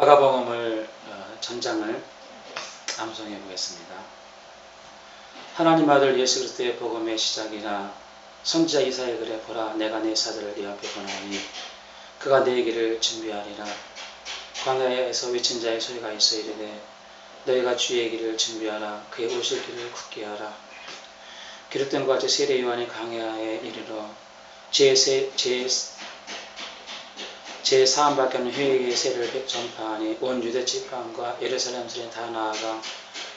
마가복음을 전장을 암송해 보겠습니다. 하나님 아들 예수 그리스도의 복음의 시작이나 선지자 이사야 글에 보라 내가 내 사자를 네 앞에 보내니 그가 네 길을 준비하리라. 광야에서 외친 자의 소리가 있어 이르되 너희가 주의 길을 준비하라. 그의 오실 길을 굳게 하라. 기록된 것 같이 세례 요한이 광야에 이르러 제 사함밖에 없는 회개의 세례를 전파하니 온 유대 지파함과 예루살렘 성에 다 나아가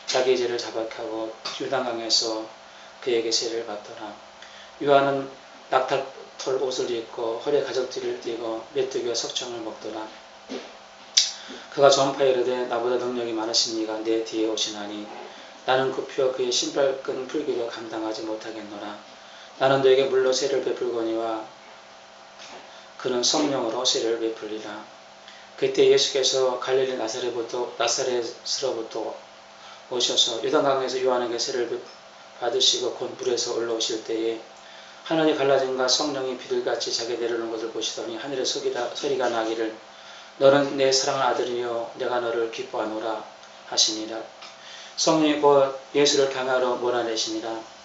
자기 죄를 자백하고 요단강에서 그에게 세례를 받더라. 요한은 낙타털 옷을 입고 허리에 가죽띠를 띠고 메뚜기와 석청을 먹더라. 그가 전파에 이르되 나보다 능력이 많으신 이가 내 뒤에 오시나니 나는 굽혀 그의 신발끈 풀기도 감당하지 못하겠노라. 나는 너에게 물로 세례를 베풀거니와 그는 성령으로 세례를 베풀리라. 그때 예수께서 갈릴리 나사렛으로부터 오셔서 요단강에서 요한에게 세례를 받으시고 곧 물에서 올라오실 때에 하늘이 갈라짐과 성령이 비둘같이 자기 내려오는 것을 보시더니 하늘에 소리가 나기를 너는 내 사랑하는 아들이요 내가 너를 기뻐하노라 하시니라. 성령이 곧 예수를 강야로 몰아내시니라.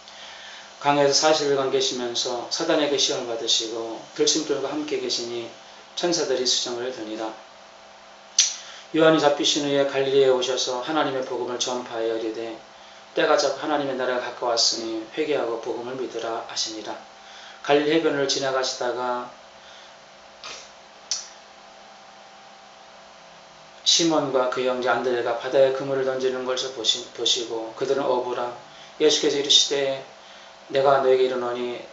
강야에서 40일간 계시면서 사단에게 시험을 받으시고 들짐들과 함께 계시니 천사들이 수정을 드니라. 요한이 잡히신 후에 갈릴리에 오셔서 하나님의 복음을 전파하여 이르되 때가 잡고 하나님의 나라가 가까웠으니 회개하고 복음을 믿으라 하시니라. 갈릴리 해변을 지나가시다가 시몬과 그 형제 안드레가 바다에 그물을 던지는 것을 보시고 그들은 어부라. 예수께서 이르시되 내가 너에게 이르노니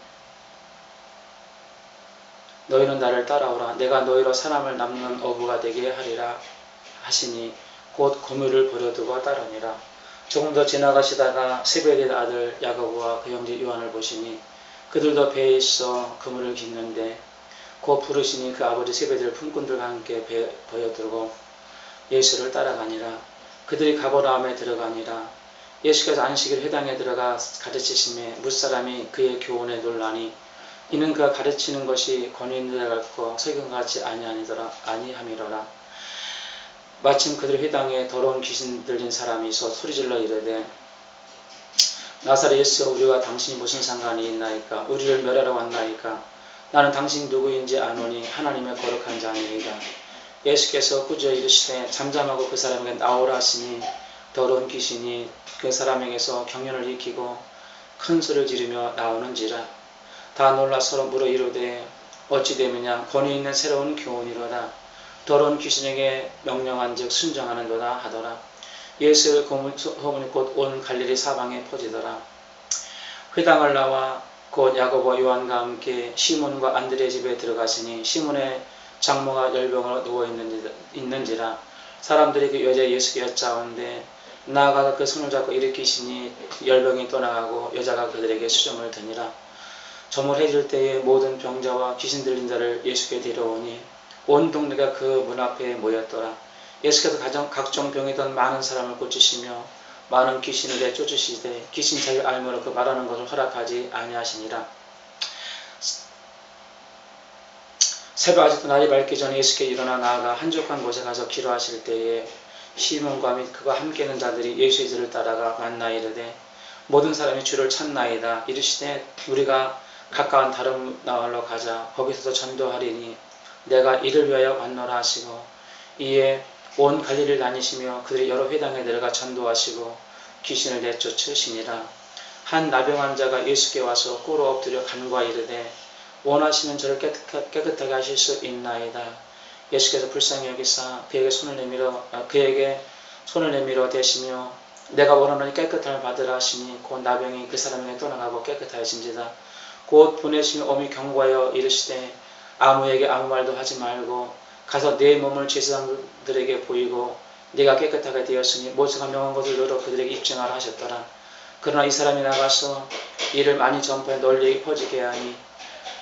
너희는 나를 따라오라. 내가 너희로 사람을 남는 어부가 되게 하리라 하시니 곧 그물을 버려두고 따르니라. 조금 더 지나가시다가 세베대의 아들 야고보와 그 형제 요한을 보시니 그들도 배에 있어 그물을 깃는데 곧 부르시니 그 아버지 세베대를 품꾼들과 함께 배에 버려두고 예수를 따라가니라. 그들이 가버나움에 들어가니라. 예수께서 안식일 회당에 들어가 가르치심에 무사람이 그의 교훈에 놀라니 이는 그가 가르치는 것이 권위 있는 자 같고 설경같이 아니함이로라. 마침 그들 회당에 더러운 귀신 들린 사람이 있어 소리질러 이르되 나사렛 예수 우리와 당신이 무슨 상관이 있나이까? 우리를 멸하러 왔나이까? 나는 당신이 누구인지 아노니 하나님의 거룩한 자니이다. 예수께서 꾸짖어 이르시되 잠잠하고 그 사람에게 나오라 하시니 더러운 귀신이 그 사람에게서 경련을 일으키고 큰 소리를 지르며 나오는지라. 다 놀라 서로 물어 이르되 어찌 되느냐? 권위 있는 새로운 교훈이로다. 더러운 귀신에게 명령한즉 순종하는도다 하더라. 예수의 소문이 곧 온 갈릴리 사방에 퍼지더라. 회당을 나와 곧 야고보와 요한과 함께 시몬과 안드레 집에 들어가시니 시몬의 장모가 열병으로 누워 있는지라. 사람들이 그 여자 예수께 여짜오는데 나아가서 그 손을 잡고 일으키시니 열병이 떠나가고 여자가 그들에게 수정을 드니라. 저물해질 때에 모든 병자와 귀신 들린 자를 예수께 데려오니 온 동네가 그 문 앞에 모였더라. 예수께서 각종 병이던 많은 사람을 고치시며 많은 귀신을 내쫓으시되 귀신 자를 알므로 그 말하는 것을 허락하지 아니하시니라. 새벽 아직도 날이 밝기 전에 예수께 일어나 나아가 한적한 곳에 가서 기도하실 때에 시몬과 및 그와 함께 있는 자들이 예수의 뒤를 따라가 만나 이르되 모든 사람이 주를 찾나이다. 이르시되 우리가 가까운 다른 마을로 가자. 거기서도 전도하리니 내가 이를 위하여 왔노라 하시고 이에 온 갈릴리를 다니시며 그들이 여러 회당에 들어가 전도하시고 귀신을 내쫓으시니라. 한 나병 환자가 예수께 와서 꿇어 엎드려 간구하 이르되 원하시면 저를 깨끗하게 하실 수 있나이다. 예수께서 불쌍히 여기사 그에게 손을 내밀어 대시며 내가 원하노니 깨끗함을 받으라 하시니 곧 나병이 그 사람에게 떠나가고 깨끗하여진지라. 곧 보내시며 오미 경고하여 이르시되 아무에게 아무 말도 하지 말고 가서 내 몸을 제사장들에게 보이고 네가 깨끗하게 되었으니 모세가 명한 것을 너로 그들에게 입증하라 하셨더라. 그러나 이 사람이 나가서 이를 많이 전파해 널리 퍼지게 하니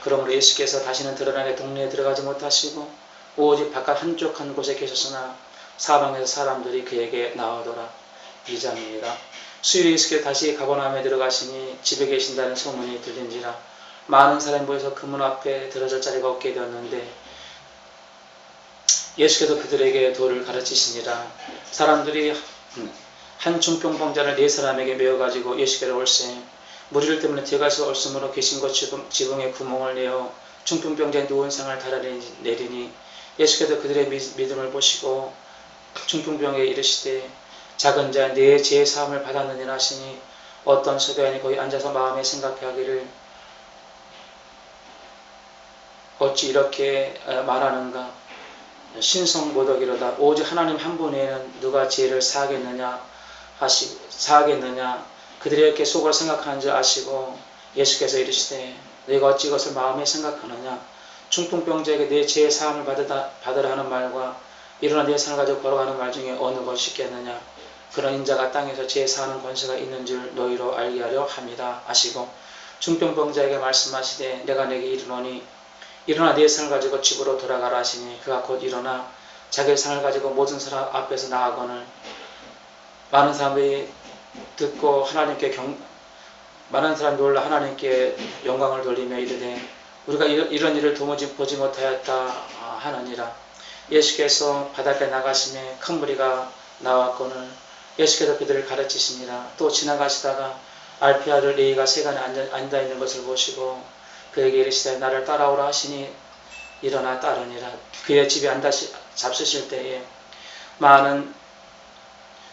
그러므로 예수께서 다시는 드러나게 동네에 들어가지 못하시고 오직 바깥 한쪽 한 곳에 계셨으나 사방에서 사람들이 그에게 나오더라. 2장입니다. 수요일 예수께서 다시 가버나움에 들어가시니 집에 계신다는 소문이 들린지라. 많은 사람이 모여서 그 문 앞에 들어설 자리가 없게 되었는데 예수께서 그들에게 도를 가르치시니라. 사람들이 한 중병병자를 네 사람에게 메어가지고 예수께로 올세 무리를 때문에 들어가서 올숨으로 계신 곳 지붕에 구멍을 내어 중풍병자의 누운 상을 달아내리니 예수께서 그들의 믿음을 보시고 중풍병에게 이르시되 작은 자 내 죄 사함을 받았느니라 하시니 어떤 서기관이 거기 앉아서 마음에 생각하기를 어찌 이렇게 말하는가. 신성모독이로다. 오직 하나님 한 분에는 누가 죄를 사하겠느냐. 그들이 이렇게 속으로 생각하는 줄 아시고 예수께서 이르시되 내가 어찌 이것을 마음에 생각하느냐. 중풍병자에게 내 죄의 사함을 받으라 하는 말과 일어나 내 산을 가지고 걸어가는 말 중에 어느 것이 있겠느냐. 그런 인자가 땅에서 죄 사하는 권세가 있는 줄 너희로 알게 하려 함이다 하시고 중풍병자에게 말씀하시되 내가 내게 이르노니 일어나 네 상을 가지고 집으로 돌아가라 하시니 그가 곧 일어나 자기의 상을 가지고 모든 사람 앞에서 나아가거늘 많은 사람들이 듣고 많은 사람이 놀라 하나님께 영광을 돌리며 이르되 우리가 이런 일을 도무지 보지 못하였다 하느니라. 예수께서 바닷가에 나가심에 큰 무리가 나왔거늘 예수께서 그들을 가르치시니라. 또 지나가시다가 알피 아들 레위가 세간에 앉아있는 것을 보시고 그에게 이르시되 나를 따라오라 하시니 일어나 따르니라. 그의 집에 앉아 잡수실 때에 많은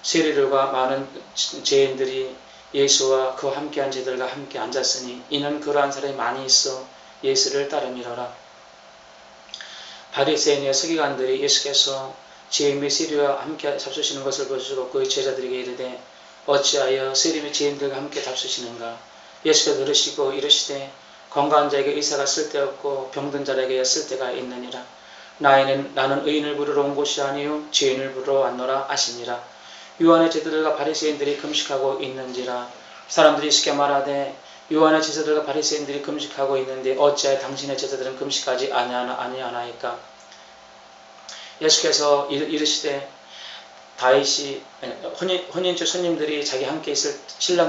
세리들과 많은 죄인들이 예수와 그와 함께한 자들과 함께 앉았으니 이는 그러한 사람이 많이 있어 예수를 따름이로라. 바리새인의 서기관들이 예수께서 죄인 및 세리와 함께 잡수시는 것을 보시고 그의 제자들에게 이르되 어찌하여 세리 및 죄인들과 함께 잡수시는가. 예수께서 들으시고 이르시되 건강한 자에게 의사가 쓸데없고 병든 자에게 쓸데가 있느니라. 나는 의인을 부르러 온 곳이 아니요 죄인을 부르러 왔노라 하시니라. 요한의 제자들과 바리새인들이 금식하고 있는지라. 사람들이 쉽게 말하되 요한의 제자들과 바리새인들이 금식하고 있는데 어찌하여 당신의 제자들은 금식하지 아니하나이까. 예수께서 이르시되 다윗이 혼인주 손님들이 신랑과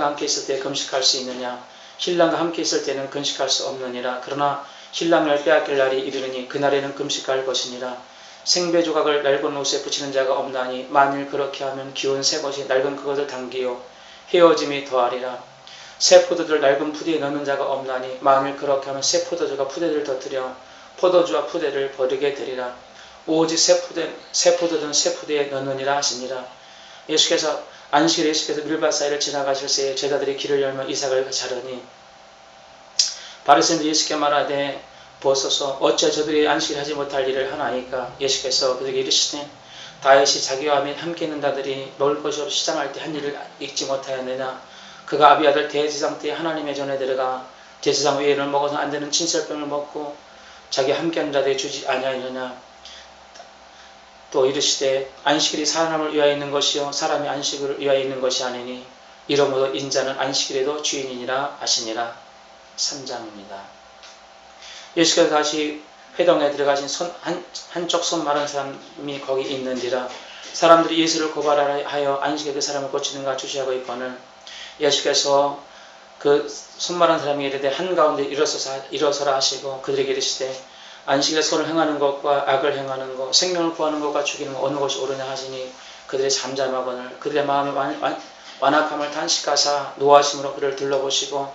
함께 있을 때 금식할 수 있느냐. 신랑과 함께 있을 때는 금식할 수 없느니라. 그러나 신랑을 빼앗길 날이 이르르니 그날에는 금식할 것이니라. 생배 조각을 낡은 옷에 붙이는 자가 없나니 만일 그렇게 하면 기운 새 것이 낡은 그것을 당기요 헤어짐이 더하리라. 새 포도주를 낡은 푸대에 넣는 자가 없나니 만일 그렇게 하면 새 포도주가 푸대를 터뜨려 포도주와 푸대를 버리게 되리라. 오직 새 포도주는 새 푸대에 넣느니라 하시니라. 안식일에 예수께서 밀밭 사이를 지나가실 새에 제자들이 길을 열며 이삭을 자르니 바리새인들이 예수께 말하되 보소서 어찌 저들이 안식일 하지 못할 일을 하나이까. 예수께서 그들에게 이르시되 다윗이 자기와 함께 있는 자들이 먹을 것이 없이 시장할 때 한 일을 잊지 못하였느냐. 그가 아비아들 대제사장 때 하나님의 전에 들어가 제사장 외에는 먹어서 안 되는 친설병을 먹고 자기 함께 하는 자들이 주지 아니하였느냐. 또 이르시되 안식일이 사람을 위하여 있는 것이요 사람이 안식일을 위하여 있는 것이 아니니 이러므로 인자는 안식일에도 주인이니라 하시니라. 3장입니다. 예수께서 다시 회당에 들어가신 한쪽 손 마른 사람이 거기 있는지라. 사람들이 예수를 고발하여 안식일에 그 사람을 고치는가 주시하고 있거늘 예수께서 그 손 마른 사람에게 이르되 한가운데 일어서라 하시고 그들에게 이르시되 안식일에 선을 행하는 것과 악을 행하는 것, 생명을 구하는 것과 죽이는 것 어느 것이 옳으냐 하시니 그들의 잠잠하거늘 그들의 마음의 완악함을 탄식하사 노하심으로 그를 둘러보시고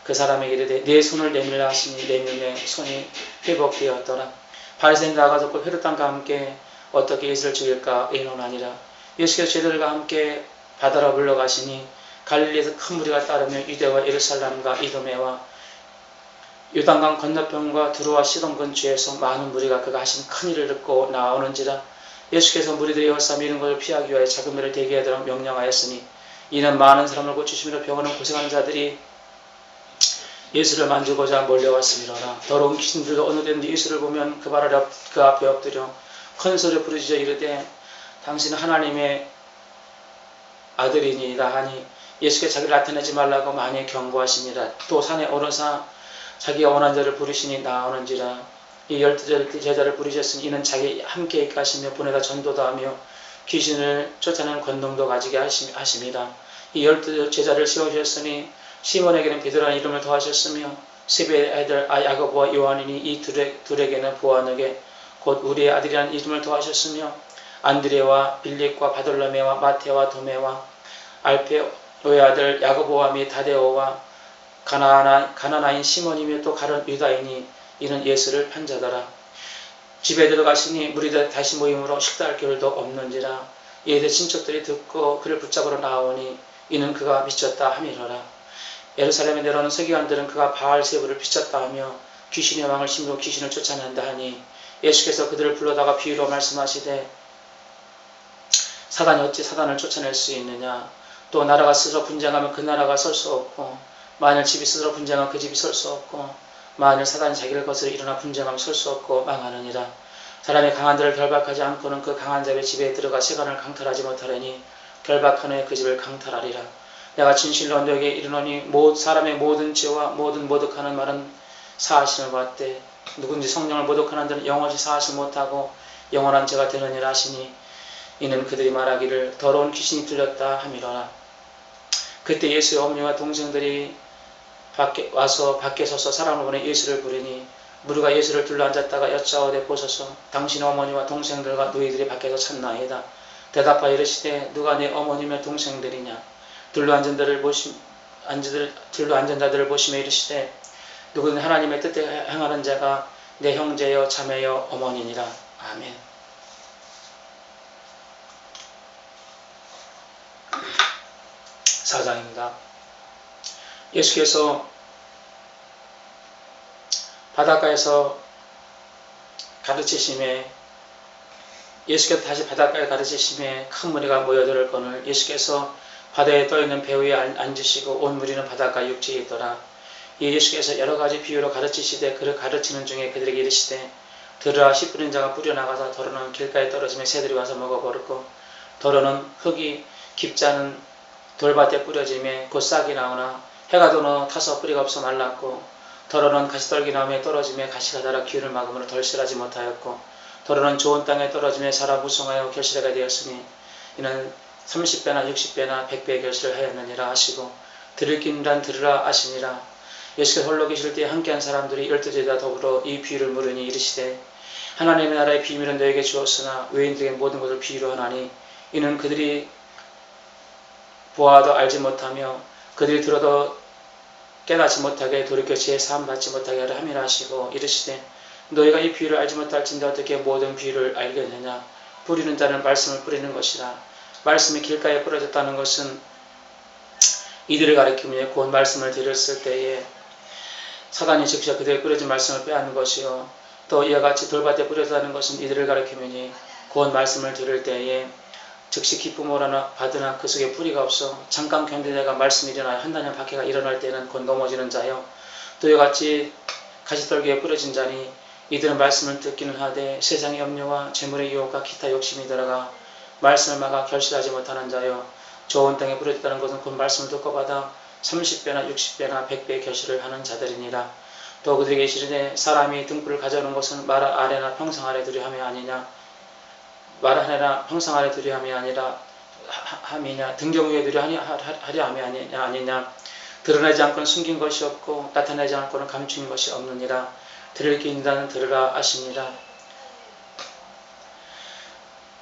그 사람에게 이르되 내 손을 내밀라 하시니 내밀매 손이 회복되었더라. 바리새인이 나가서 그 헤롯당과 함께 어떻게 예수를 죽일까 의논하니라. 예수께서 제자들과 함께 바다로 물러가시니 갈릴리에서 큰 무리가 따르며 유대와 예루살렘과 이두메와 요단강 건너편과 두루와 시돈 근처에서 많은 무리가 그가 하신 큰 일을 듣고 나오는지라. 예수께서 무리들이 열사 미는 것을 피하기 위하여 작은 배를 대기하도록 명령하였으니 이는 많은 사람을 고치심으로 병원은 고생하는 자들이 예수를 만지고자 몰려왔음이로라. 더러운 귀신들도 어느 때든지 예수를 보면 그 앞에 엎드려 큰 소리로 부르짖어 이르되 당신은 하나님의 아들이니이다 하니 예수께서 자기를 나타내지 말라고 많이 경고하시니라. 또 산에 오르사 자기가 원한 자를 부르시니 나오는지라. 이 12 제자를 부르셨으니 이는 자기 함께 있게 하시며 보내다 전도도 하며 귀신을 쫓아내는 권능도 가지게 하심이라. 이 12 제자를 세우셨으니 시몬에게는 베드로라는 이름을 더하셨으며 세베의 아들 야고보와 요한이니 이 둘에게는 보아너게 곧 우리의 아들이라는 이름을 더하셨으며 안드레와 빌립과 바돌로메와 마테와 도메와 알페오의 아들 야고보와 및 다데오와 가나나인 시몬이며 또 가룟 유다이니 이는 예수를 판자더라. 집에 들어가시니 무리들 다시 모임으로 식사할 겨를도 없는지라. 이에 친척들이 듣고 그를 붙잡으러 나오니 이는 그가 미쳤다 함이로라. 예루살렘에 내려오는 서기관들은 그가 바알세부를 비쳤다 하며 귀신의 왕을 힘으로 귀신을 쫓아낸다 하니 예수께서 그들을 불러다가 비유로 말씀하시되 사단이 어찌 사단을 쫓아낼 수 있느냐. 또 나라가 스스로 분쟁하면 그 나라가 설 수 없고 만일 집이 스스로 분쟁하면 그 집이 설 수 없고 만일 사단이 자기를 거스려 일어나 분쟁하면 설 수 없고 망하느니라. 사람이 강한들을 결박하지 않고는 그 강한 자의 집에 들어가 세간을 강탈하지 못하려니 결박한 후에 그 집을 강탈하리라. 내가 진실로 너에게 이르노니 사람의 모든 죄와 모든 모독하는 말은 사하심을 받되 누군지 성령을 모독하는 자는 영원히 사하지 못하고 영원한 죄가 되느니라 하시니 이는 그들이 말하기를 더러운 귀신이 들렸다 함이로라. 그때 예수의 어머니와 동생들이 와서 밖에 서서 사람을 보내 예수를 부르니 무리가 예수를 둘러앉았다가 여짜오되 보소서 당신 어머니와 동생들과 너희들이 밖에서 찾나이다. 대답하여 이르시되 누가 내 어머니며 동생들이냐. 둘러앉은 자들을 보시며 이르시되 누구든 하나님의 뜻에 행하는 자가 내 형제여 자매여 어머니니라. 아멘. 사장입니다. 예수께서 바닷가에서 가르치심에 예수께서 다시 바닷가에 가르치심에 큰 무리가 모여들 거늘 예수께서 바다에 떠있는 배 위에 앉으시고 온 무리는 바닷가 육지에 있더라. 이 예수께서 여러가지 비유로 가르치시되 그를 가르치는 중에 그들에게 이르시되 들으라. 씨 뿌린 자가 뿌려나가서 더러는 길가에 떨어지며 새들이 와서 먹어버렸고 더러는 흙이 깊지 않은 돌밭에 뿌려지며 곧 싹이 나오나 해가 도너 타서 뿌리가 없어 말랐고 더러는 가시떨기 나무에 떨어지며 가시가 자라 기운을 막음으로 덜 실하지 못하였고 더러는 좋은 땅에 떨어지며 자라 무성하여 결실하게 되었으니 이는 30배나 60배나 100배의 결실을 하였느니라 하시고 들을 끼니란 들으라 하시니라. 예수께서 홀로 계실 때에 함께한 사람들이 12제자 더불어 이 비유를 물으니 이르시되 하나님의 나라의 비밀은 너에게 주었으나 외인들에게 모든 것을 비유로 하나니 이는 그들이 보아도 알지 못하며 그들이 들어도 깨닫지 못하게 돌이켜 지혜 사함 받지 못하게 하려 함이라 하시고 이르시되 너희가 이 비유를 알지 못할진데 어떻게 모든 비유를 알겠느냐. 뿌리는 자는 말씀을 뿌리는 것이라. 말씀이 길가에 뿌려졌다는 것은 이들을 가리키며 곧 말씀을 들었을 때에 사단이 즉시 그들의 뿌려진 말씀을 빼앗는 것이요 또 이와 같이 돌밭에 뿌려졌다는 것은 이들을 가리키며 곧 말씀을 들을 때에 즉시 기쁨을 받으나 그 속에 뿌리가 없어 잠깐 견디다가 말씀이 일어나여 한다년 박해가 일어날 때는 곧 넘어지는 자요 또 이와 같이 가시떨기에 뿌려진 자니 이들은 말씀을 듣기는 하되 세상의 염려와 재물의 유혹과 기타 욕심이 들어가 말씀을 막아 결실하지 못하는 자요 좋은 땅에 뿌려졌다는 것은 곧 말씀을 듣고 받아 30배나 60배나 100배의 결실을 하는 자들이니라. 또 그들에게 이르시되 사람이 등불을 가져오는 것은 말 아래나 평상 아래 두려 함이 아니냐. 말 아래나 평상 아래 두려 함이 아니라 함이냐. 등경 위에 두려 하려 함이 아니냐. 드러내지 않고는 숨긴 것이 없고 나타내지 않고는 감춘 것이 없느니라. 들을 기인다는 들으라 하시니라.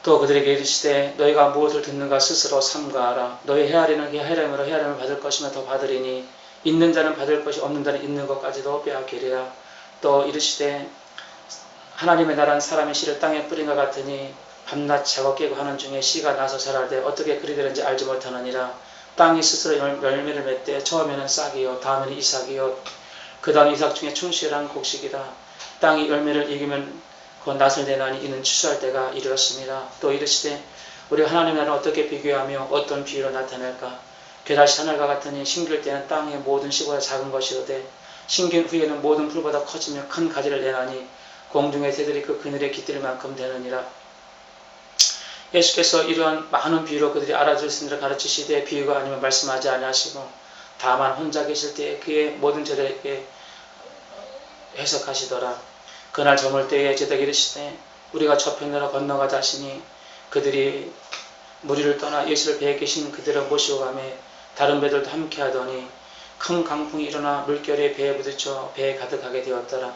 또 그들에게 이르시되 너희가 무엇을 듣는가 스스로 삼가하라. 너희 헤아리는 그 헤아림으로 헤아림을 받을 것이며 더 받으리니 있는 자는 받을 것이 없는 자는 있는 것까지도 빼앗기리라. 또 이르시되 하나님의 나라는 사람의 씨를 땅에 뿌린 것 같으니 밤낮 자고 깨고 하는 중에 씨가 나서 자랄 어떻게 그리 되는지 알지 못하느니라. 땅이 스스로 열매를 맺되 처음에는 싹이요 다음에는 이삭이요 그 다음 이삭 중에 충실한 곡식이라. 땅이 열매를 익으면 곧 낫을 내나니 이는 추수할 때가 이르렀습니다. 또 이르시되 우리가 하나님의 나라를 어떻게 비교하며 어떤 비유로 나타낼까. 괴다시 하늘과 같으니 심길 때는 땅의 모든 씨보다 작은 것이오되 심긴 후에는 모든 풀보다 커지며 큰 가지를 내나니 공중의 새들이 그 그늘에 깃들 만큼 되느니라. 예수께서 이러한 많은 비유로 그들이 알아들 수 있는 가르치시되 비유가 아니면 말씀하지 아니하시고 다만 혼자 계실 때에 그의 모든 제자에게 해석하시더라. 그날 저물 때에 제자에게 이르시되 우리가 저편으로 건너가자 하시니 그들이 무리를 떠나 예수를 배에 계신 그들을 모시고 가매 다른 배들도 함께 하더니 큰 강풍이 일어나 물결이 배에 부딪혀 배에 가득하게 되었더라.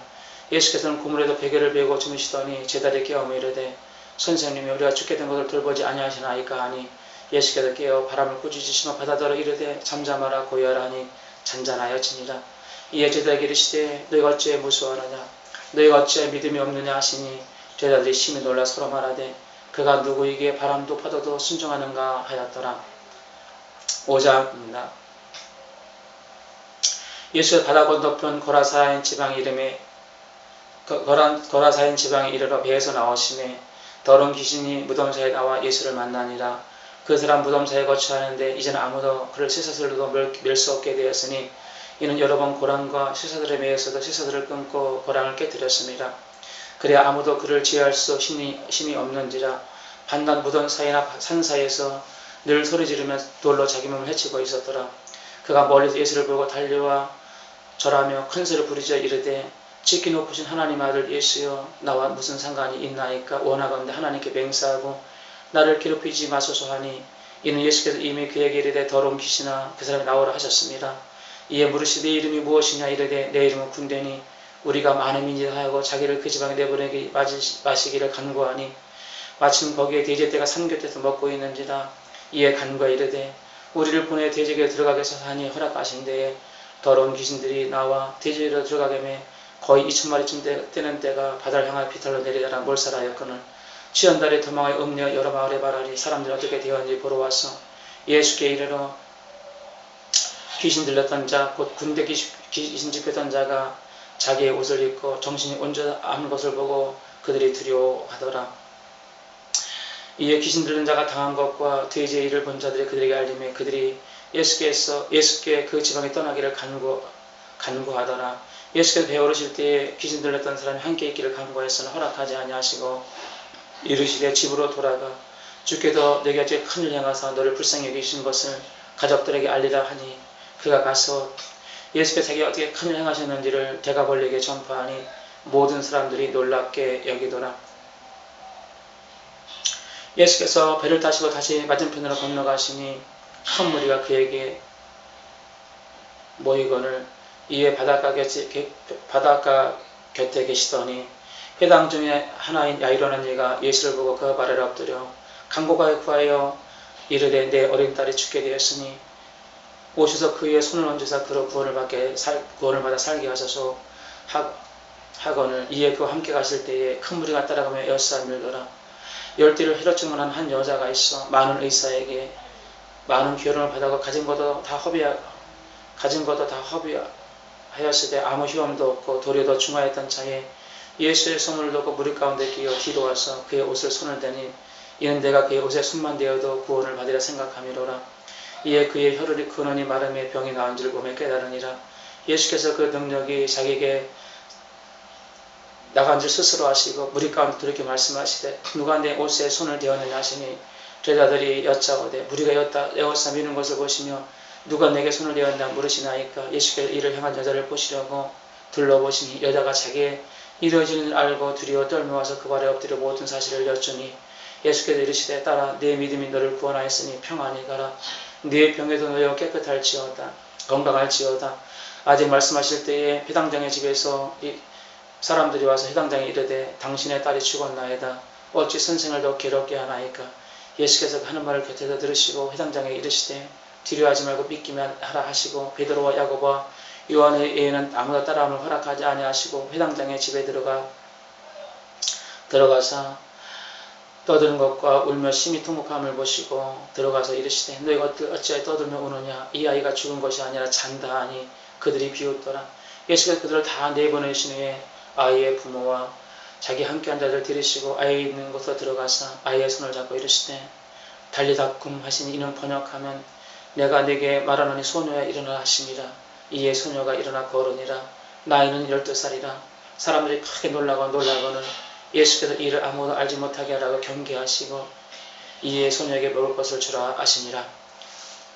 예수께서는 고물에도 베개를 베고 주무시더니 제자들이 깨어며 이르되 선생님이 우리가 죽게 된 것을 돌보지 아니하시나이까 하니 예수께서 깨어 바람을 꾸짖으시며 바다더러 이르되 잠잠하라 고요하라 하니 잔잔하여지니라. 이에 제자들에게 이르시되 너희가 어찌 무수하느냐 너희가 어찌 믿음이 없느냐 하시니 제자들이 심히 놀라 서로 말하되 그가 누구에게 바람도 파도도 순종하는가 하였더라. 5장입니다. 예수의 바다 건너편 고라사인 지방 이름에 고라사인 지방에 이르러 배에서 나오심에 더러운 귀신이 무덤 사이에 나와 예수를 만나니라. 그 사람 무덤 사이에 거처하는데 이제는 아무도 그를 쇠사슬로도 멜 수 없게 되었으니 이는 여러 번 고랑과 쇠사슬에 매여서도 쇠사슬을 끊고 고랑을 깨뜨렸습니다. 그래야 아무도 그를 제어할 수 힘이 없는지라. 반난 무덤 사이나 산 사이에서 늘 소리 지르며 돌로 자기 몸을 해치고 있었더라. 그가 멀리서 예수를 보고 달려와 절하며 큰 소리로 부르짖어 이르되 지극히 높으신 하나님 아들 예수여 나와 무슨 상관이 있나이까. 원하건대 하나님께 맹세하고 나를 괴롭히지 마소서 하니 이는 예수께서 이미 그에게 이르되 더러운 귀신아 그 사람이 나오라 하셨습니다. 이에 물으시되 네 이름이 무엇이냐 이르되 내 이름은 군대니 우리가 많은 민이라 하고 자기를 그 지방에 내보내기 마시기를 간구하니 마침 거기에 대제때가 산곁에서 먹고 있는지라. 이에 간구하 이르되 우리를 보내 대제에 들어가게서 하니 허락하신 데에 더러운 귀신들이 나와 대제로 들어가게매 거의 2000마리쯤 되는 때가 바다를 향하여 비탈로 내리다라 몰살하였거늘 치언달에 도망하여 음녀 여러 마을에 말하리 사람들이 어떻게 되었는지 보러 와서 예수께 이르러 귀신 들렸던 자 곧 군대 귀신 집혔던 자가 자기의 옷을 입고 정신이 온전한 것을 보고 그들이 두려워하더라. 이에 귀신 들린 자가 당한 것과 돼지의 일을 본 자들이 그들에게 알림해 그들이 예수께 그 지방에 떠나기를 간구하더라. 예수께서 배오르실 때에 귀신 들렸던 사람이 함께 있기를 간구하였으나 허락하지 아니하시고 이르시되 집으로 돌아가 주께서 내게 어찌 큰일 행하사 너를 불쌍히 여기신 것을 가족들에게 알리라 하니 그가 가서 예수께서 자기가 어떻게 큰일 행하셨는지를 대가벌리에게 전파하니 모든 사람들이 놀랍게 여기더라. 예수께서 배를 타시고 다시 맞은편으로 건너가시니 큰 무리가 그에게 모이거늘 이에 바닷가 곁에 계시더니 회당 중에 하나인 야이로라는 이가 예수를 보고 그 발에 엎드려 간곡하게 구하여 이르되 내 어린 딸이 죽게 되었으니 오셔서 그의 손을 얹으사 그로 구원을 받아 살게 하소서 하거늘 이에 그와 함께 가실 때에 큰 무리가 따라가며 에워싸 밀더라. 열띠를 헤롯 증언한 한 여자가 있어 많은 의사에게 많은 결혼을 받아고 가진 것도 다 허비하였으되 아무 효험도 없고 도리어 중하였던 차에 예수의 손을 놓고 무리 가운데 끼어 뒤로 와서 그의 옷을 손을 대니 이는 내가 그의 옷에 손만 대어도 구원을 받으려 생각함이로라. 이에 그의 혈흔이 근원이 마름에 병이 나은 줄 보며 깨달으니라. 예수께서 그 능력이 자기에게 나간 줄 스스로 아시고 무리 가운데 그렇게 말씀하시되 누가 내 옷에 손을 대었느냐 하시니 제자들이 여짜오되 무리가 에워싸 미는 것을 보시며 누가 내게 손을 대었냐 물으시나이까. 예수께서 이를 향한 여자를 보시려고 둘러보시니 여자가 자기의 이루어지는 줄 알고 두려워 떨며와서 그 발에 엎드려 모든 사실을 여쭈니 예수께서 이르시되 딸아 네 믿음이 너를 구원하였으니 평안히 가라. 네 병에도 너여 깨끗할지어다 건강할지어다. 아직 말씀하실 때에 회당장의 집에서 사람들이 와서 회당장에 이르되 당신의 딸이 죽었나이다. 어찌 선생을 더 괴롭게 하나이까. 예수께서 하는 말을 곁에서 들으시고 회당장에 이르시되 두려워하지 말고 믿기만 하라 하시고 베드로와 야고보와 요한의 애에는 아무나 따라함을 허락하지 아니하시고 회당장의 집에 들어가서 떠드는 것과 울며 심히 통곡함을 보시고 들어가서 이르시되 너희가 어찌하여 떠들며 우느냐. 이 아이가 죽은 것이 아니라 잔다 하니 그들이 비웃더라. 예수께서 그들을 다 내보내신 후에 아이의 부모와 자기 함께한 자들 데리시고 아이 있는 곳으로 들어가서 아이의 손을 잡고 이르시되 달리다쿰 하시니 이는 번역하면 내가 네게 말하노니 소녀야 일어나라 하시니라. 이에 소녀가 일어나 걸으니라. 나이는 12살이라. 사람들이 크게 놀라고는 예수께서 이를 아무도 알지 못하게 하라고 경계하시고 이에 소녀에게 먹을 것을 주라 하시니라.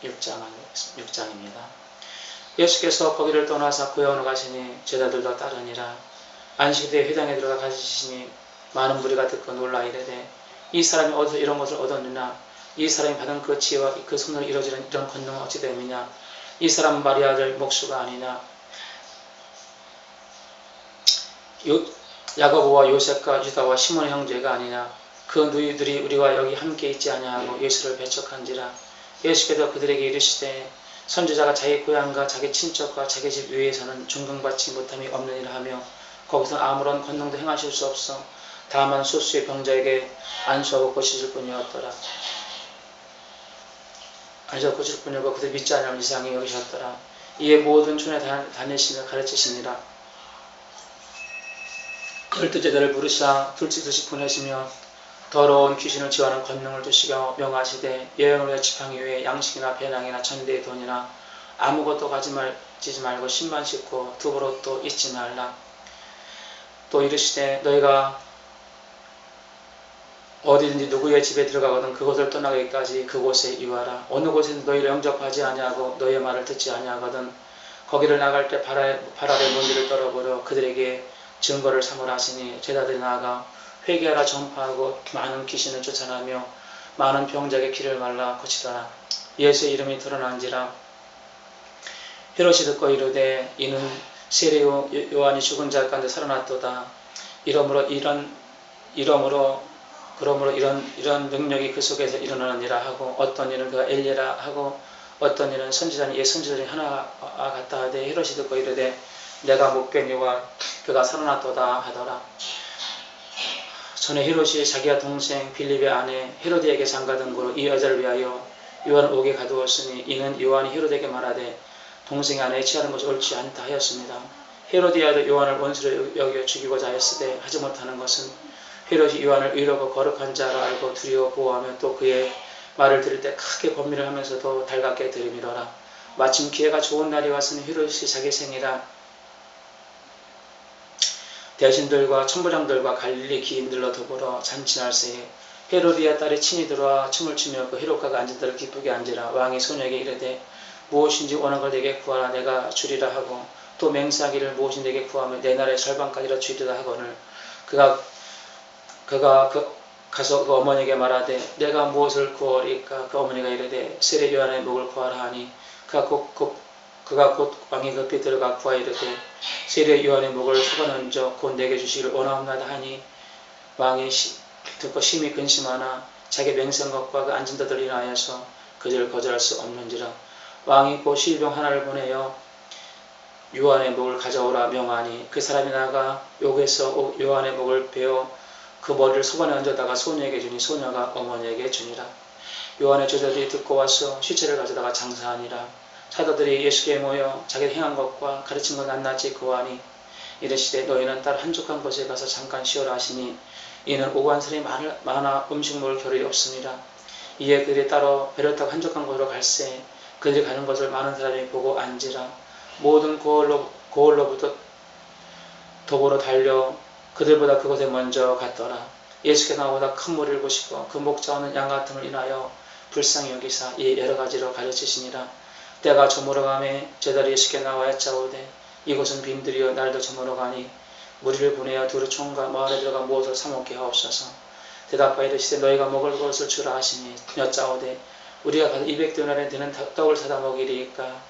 6장입니다. 예수께서 거기를 떠나서 고향으로 가시니 제자들도 따르니라. 안식일에 회당에 들어가 가시니 많은 무리가 듣고 놀라 이르되 이 사람이 어디서 이런 것을 얻었느냐. 이 사람이 받은 그 지혜와 그 손으로 이루어지는 이런 권능은 어찌 됨이냐. 이 사람은 마리아 아들 목수가 아니냐. 야고보와 요셉과 유다와 시몬의 형제가 아니냐. 그 누이들이 우리와 여기 함께 있지 아니하고 예수를 배척한지라. 예수께서 그들에게 이르시되 선지자가 자기 고향과 자기 친척과 자기 집 위에서는 존경받지 못함이 없느니라 하며 거기서 아무런 권능도 행하실 수 없어 다만 소수의 병자에게 안수하고 고치실 뿐이었더라. 안수하고 고칠 뿐이고 그들 믿지 않으면 이상히 여기셨더라. 이에 모든 촌에 다니시며 가르치시니라. 12제자를 부르시사 둘씩 보내시며 더러운 귀신을 지어하는 권능을 주시며 명하시되 여행을 위해 지팡이 위에 양식이나 배낭이나 전대의 돈이나 아무것도 가지지 말고 신만 씻고 두부로 또 잊지 말라. 또 이르시되 너희가 어디든지 누구의 집에 들어가거든 그곳을 떠나기까지 그곳에 유하라. 어느 곳에는 너희를 영접하지 아니하고 너희의 말을 듣지 아니하거든 거기를 나갈 때 발 아래 먼지를 떨어버려 그들에게 증거를 삼으라 하시니 제자들이 나아가 회개하라 전파하고 많은 귀신을 쫓아내며 많은 병자에게 귀를 말라 고치더라. 예수의 이름이 드러난지라. 헤롯이 듣고 이르되 이는 세례 요한이 죽은 자 가운데 살아났도다. 그러므로 이런 능력이 그 속에서 일어나느니라 하고 어떤 이는 그가 엘리야라 하고 어떤 이는 선지자니 옛 선지자들이 하나와 같다 하되 헤롯이 듣고 이르되 내가 못 뵈니와 그가 살아났도다 하더라. 전에 헤롯이 자기와 동생 빌립의 아내 헤로디에게 장가든 고로 이 여자를 위하여 요한을 오게 가두었으니 이는 요한이 헤롯에게 말하되 동생의 아내에 취하는 것이 옳지 않다 하였습니다. 헤로디아도 요한을 원수로 여겨 죽이고자 하였으되 하지 못하는 것은 헤롯이 요한을 의롭고 거룩한 자로 알고 두려워 보호하며 또 그의 말을 들을 때 크게 번민을 하면서도 달갑게 들이밀어라. 마침 기회가 좋은 날이 왔으니 헤롯이 자기 생이라 대신들과 천부장들과 갈릴리 기인들로 더불어 잔치날 새에 헤로디아 딸이 친히 들어와 춤을 추며 그 헤롯가가 앉은 데를 기쁘게 앉으라. 왕이 소녀에게 이르되 무엇인지 원하는 걸 내게 구하라 내가 주리라 하고 또 맹세하기를 무엇인지 내게 구하면 내 날의 절반까지라 주리라 하거늘 그가 가서 그 어머니에게 말하되 내가 무엇을 구하리까. 그 어머니가 이르되 세례 요한의 목을 구하라 하니 그가 곧 왕이 급히 들어가 구하 이르되 세례 요한의 목을 속아넣은저 곧 내게 주시기를 원하옵나이다 하니 왕이 듣고 심히 근심하나 자기 맹세한 것과 그 앉은 자들을 인하여서 그들을 거절할 수 없는지라. 왕이 곧 시병 하나를 보내어 요한의 목을 가져오라 명하니 그 사람이 나가 욕에서 요한의 목을 베어 그 머리를 소반에 얹어다가 소녀에게 주니 소녀가 어머니에게 주니라. 요한의 제자들이 듣고 와서 시체를 가져다가 장사하니라. 사도들이 예수께 모여 자기가 행한 것과 가르친 것 낱낱이 고하니 이르시되 너희는 따로 한적한 곳에 가서 잠깐 쉬어라 하시니 이는 오간 사람이 많아 음식 먹을 겨를이 없습니다. 이에 그들이 따로 배를 타고 한적한 곳으로 갈새 그들이 가는 것을 많은 사람이 보고 안지라. 모든 고을로부터 도보로 달려 그들보다 그곳에 먼저 갔더라. 예수께 나보다 큰 무리를 보시고 그 목자오는 양 같음을 인하여 불쌍히 여기사 이 여러 가지로 가르치시니라. 때가 저물어가매 제자들이 예수께 나와 여짜오되 이곳은 빈들이여 날도 저물어가니 무리를 보내어 두루 총과 마을에 들어가 무엇을 사먹게 하옵소서. 대답하여 이르시되 너희가 먹을 것을 주라 하시니 여짜오되 우리가 가서 200데나리에 되는 떡을 사다 먹이리이까.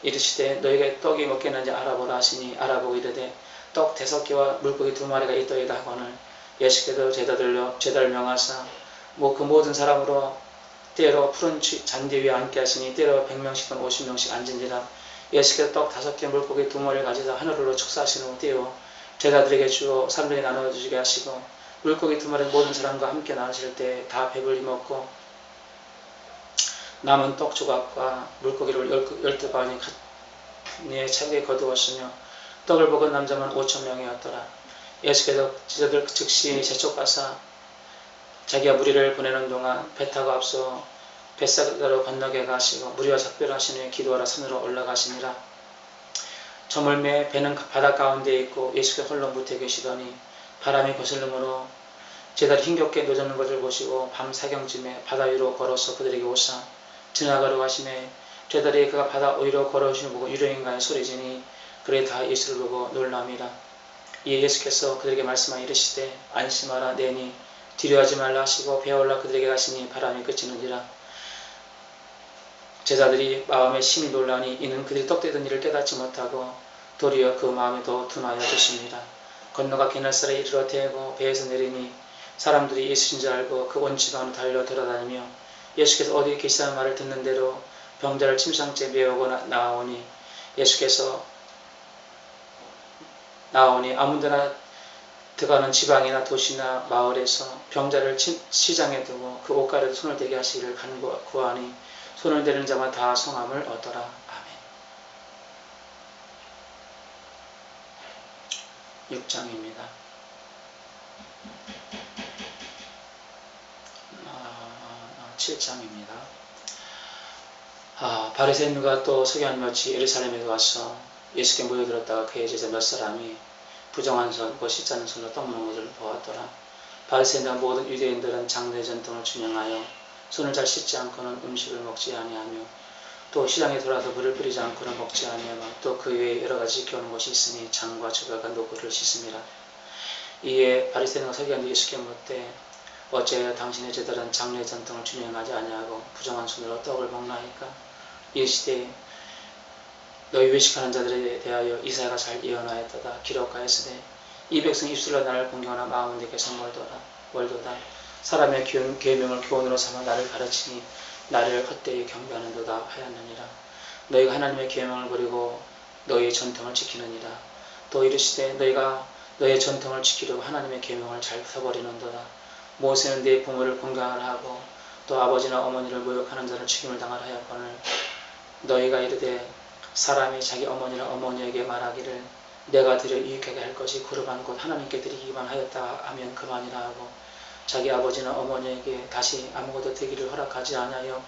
이르시되 너희가 떡이 먹겠는지 알아보라 하시니 알아보고 이르되 떡 5개와 물고기 2마리가 있더이다 하거늘 예수께서 제자를 명하사 그 모든 사람으로 때로 푸른 잔디 위에 앉게 하시니 때로 100명씩은 50명씩 앉은지라. 예수께서 떡 5개 물고기 2마리를 가지사 하늘로 축사하신 후 떼어 제자들에게 주어 사람들에게 나눠주게 하시고 물고기 2마리를 모든 사람과 함께 나누실 때 다 배불리 먹고 남은 떡 조각과 물고기를 12바구니에 차게 거두었으며 떡을 먹은 남자만 5,000명이었더라. 예수께서 제자들 즉시 저쪽 가사 자기가 무리를 보내는 동안 배 타고 앞서 벳사다로 건너게 가시고 무리와 작별하신 후에 기도하러 산으로 올라가시니라. 저물매 배는 바다 가운데에 있고 예수께서 홀로 무태 계시더니 바람이 거슬림으로 제자들이 힘겹게 노젓는 것을 보시고 밤 사경쯤에 바다 위로 걸어서 그들에게 오사 지나가려고 하시매 제자들이 그가 바다 위로 걸어오시는 보고 유령인가에 소리지니 그래 다 예수를 보고 놀람이라. 이에 예수께서 그들에게 말씀하여 이르시되 안심하라 내니 두려워하지 말라 하시고 배에 올라 그들에게 가시니 바람이 그치는지라. 제자들이 마음에 심히 놀라니 이는 그들이 떡 떼던 일을 깨닫지 못하고 도리어 그 마음에 더 둔하여 드십니다. 건너가 게네사렛에 이르러 대고 배에서 내리니 사람들이 예수인 줄 알고 그 온지도 않고 달려 돌아다니며 예수께서 어디 계시다는 말을 듣는 대로 병자를 침상째 메우고 나오니 예수께서 아무데나 들어가는 지방이나 도시나 마을에서 병자를 시장에 두고 그 옷가루에 손을 대게 하시기를 구하니 손을 대는 자마다 다 성함을 얻더라. 아멘. 6장입니다. 7장입니다. 바리새인과 또 서기관 몇이 예루살렘에 와서 예수께 모여들었다가 그의 제자 몇 사람이 부정한 손, 곧 씻지 않은 손으로 떡 먹는 것을 보았더라. 바리새인과 모든 유대인들은 장례 전통을 준행하여 손을 잘 씻지 않고는 음식을 먹지 아니하며 또 시장에 돌아서 물을 뿌리지 않고는 먹지 아니하며 또 그 외에 여러 가지 지켜오는 것이 있으니 장과 주가가 노고를 씻음이라. 이에 바리새인과 서기관들이 예수께 묻되 어찌하여 당신의 제자들은 장례 전통을 준행하지 아니하고 부정한 손으로 떡을 먹나이까? 이르시되 너희 외식하는 자들에 대하여 이사야가 잘 예언하였도다. 기록하였으되 이 백성 입술로 나를 공경하나 마음은 내게서 멀도다. 사람의 계명을 교훈으로 삼아 나를 가르치니 나를 헛되이 경배하는도다 하였느니라. 너희가 하나님의 계명을 버리고 너희의 전통을 지키느니라. 또 이르시되 너희가 너희의 전통을 지키려고 하나님의 계명을 잘 써버리는도다. 모세는 네 부모를 공경하라 하고 또 아버지나 어머니를 모욕하는 자를 죽임을 당하라 하였거늘 너희가 이르되 사람이 자기 어머니나 어머니에게 말하기를 내가 드려 유익하게 할 것이 구르반 곧 하나님께 드리기만 하였다 하면 그만이라 하고 자기 아버지나 어머니에게 다시 아무것도 드리기를 허락하지 아니하여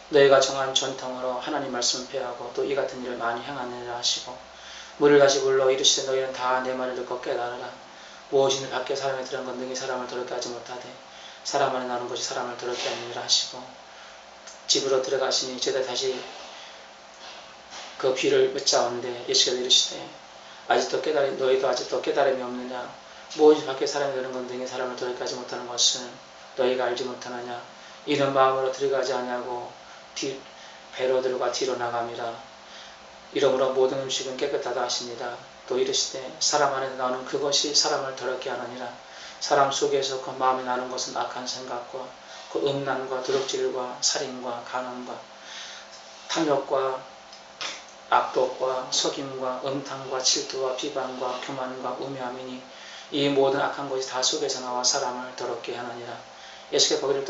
너희가 정한 전통으로 하나님 말씀을 폐하고 또 이 같은 일을 많이 행하느니라 하시고 물을 다시 불러 이르시되 너희는 다 내 말을 듣고 깨달으라. 무엇이든 밖에 사람이 들은 건 능히 사람을 더럽게 하지 못하되 사람 안에 나는 것이 사람을 더럽게 하느니라 하시고 집으로 들어가시니 제자 다시 그 귀를 묻자온데 예수께서 이르시되 너희도 아직도 깨달음이 없느냐? 무엇이 밖에 사람이 되는 건 등에 사람을 더럽게 하지 못하는 것은 너희가 알지 못하느냐? 이런 마음으로 들어가지 아니하고 배로 들어가 뒤로 나감이라. 이러므로 모든 음식은 깨끗하다 하시니라. 또 이르시되 사람 안에 나오는 그것이 사람을 더럽게 하느니라. 사람 속에서 그 마음에 나는 것은 악한 생각과 그 음란과 도둑질과 살인과 간음과 탐욕과 악독과 속임과 음탕과 질투와 비방과 교만과 우매함이니 이 모든 악한 것이 다 속에서 나와 사람을 더럽게 하느니라. 예수께서 거기를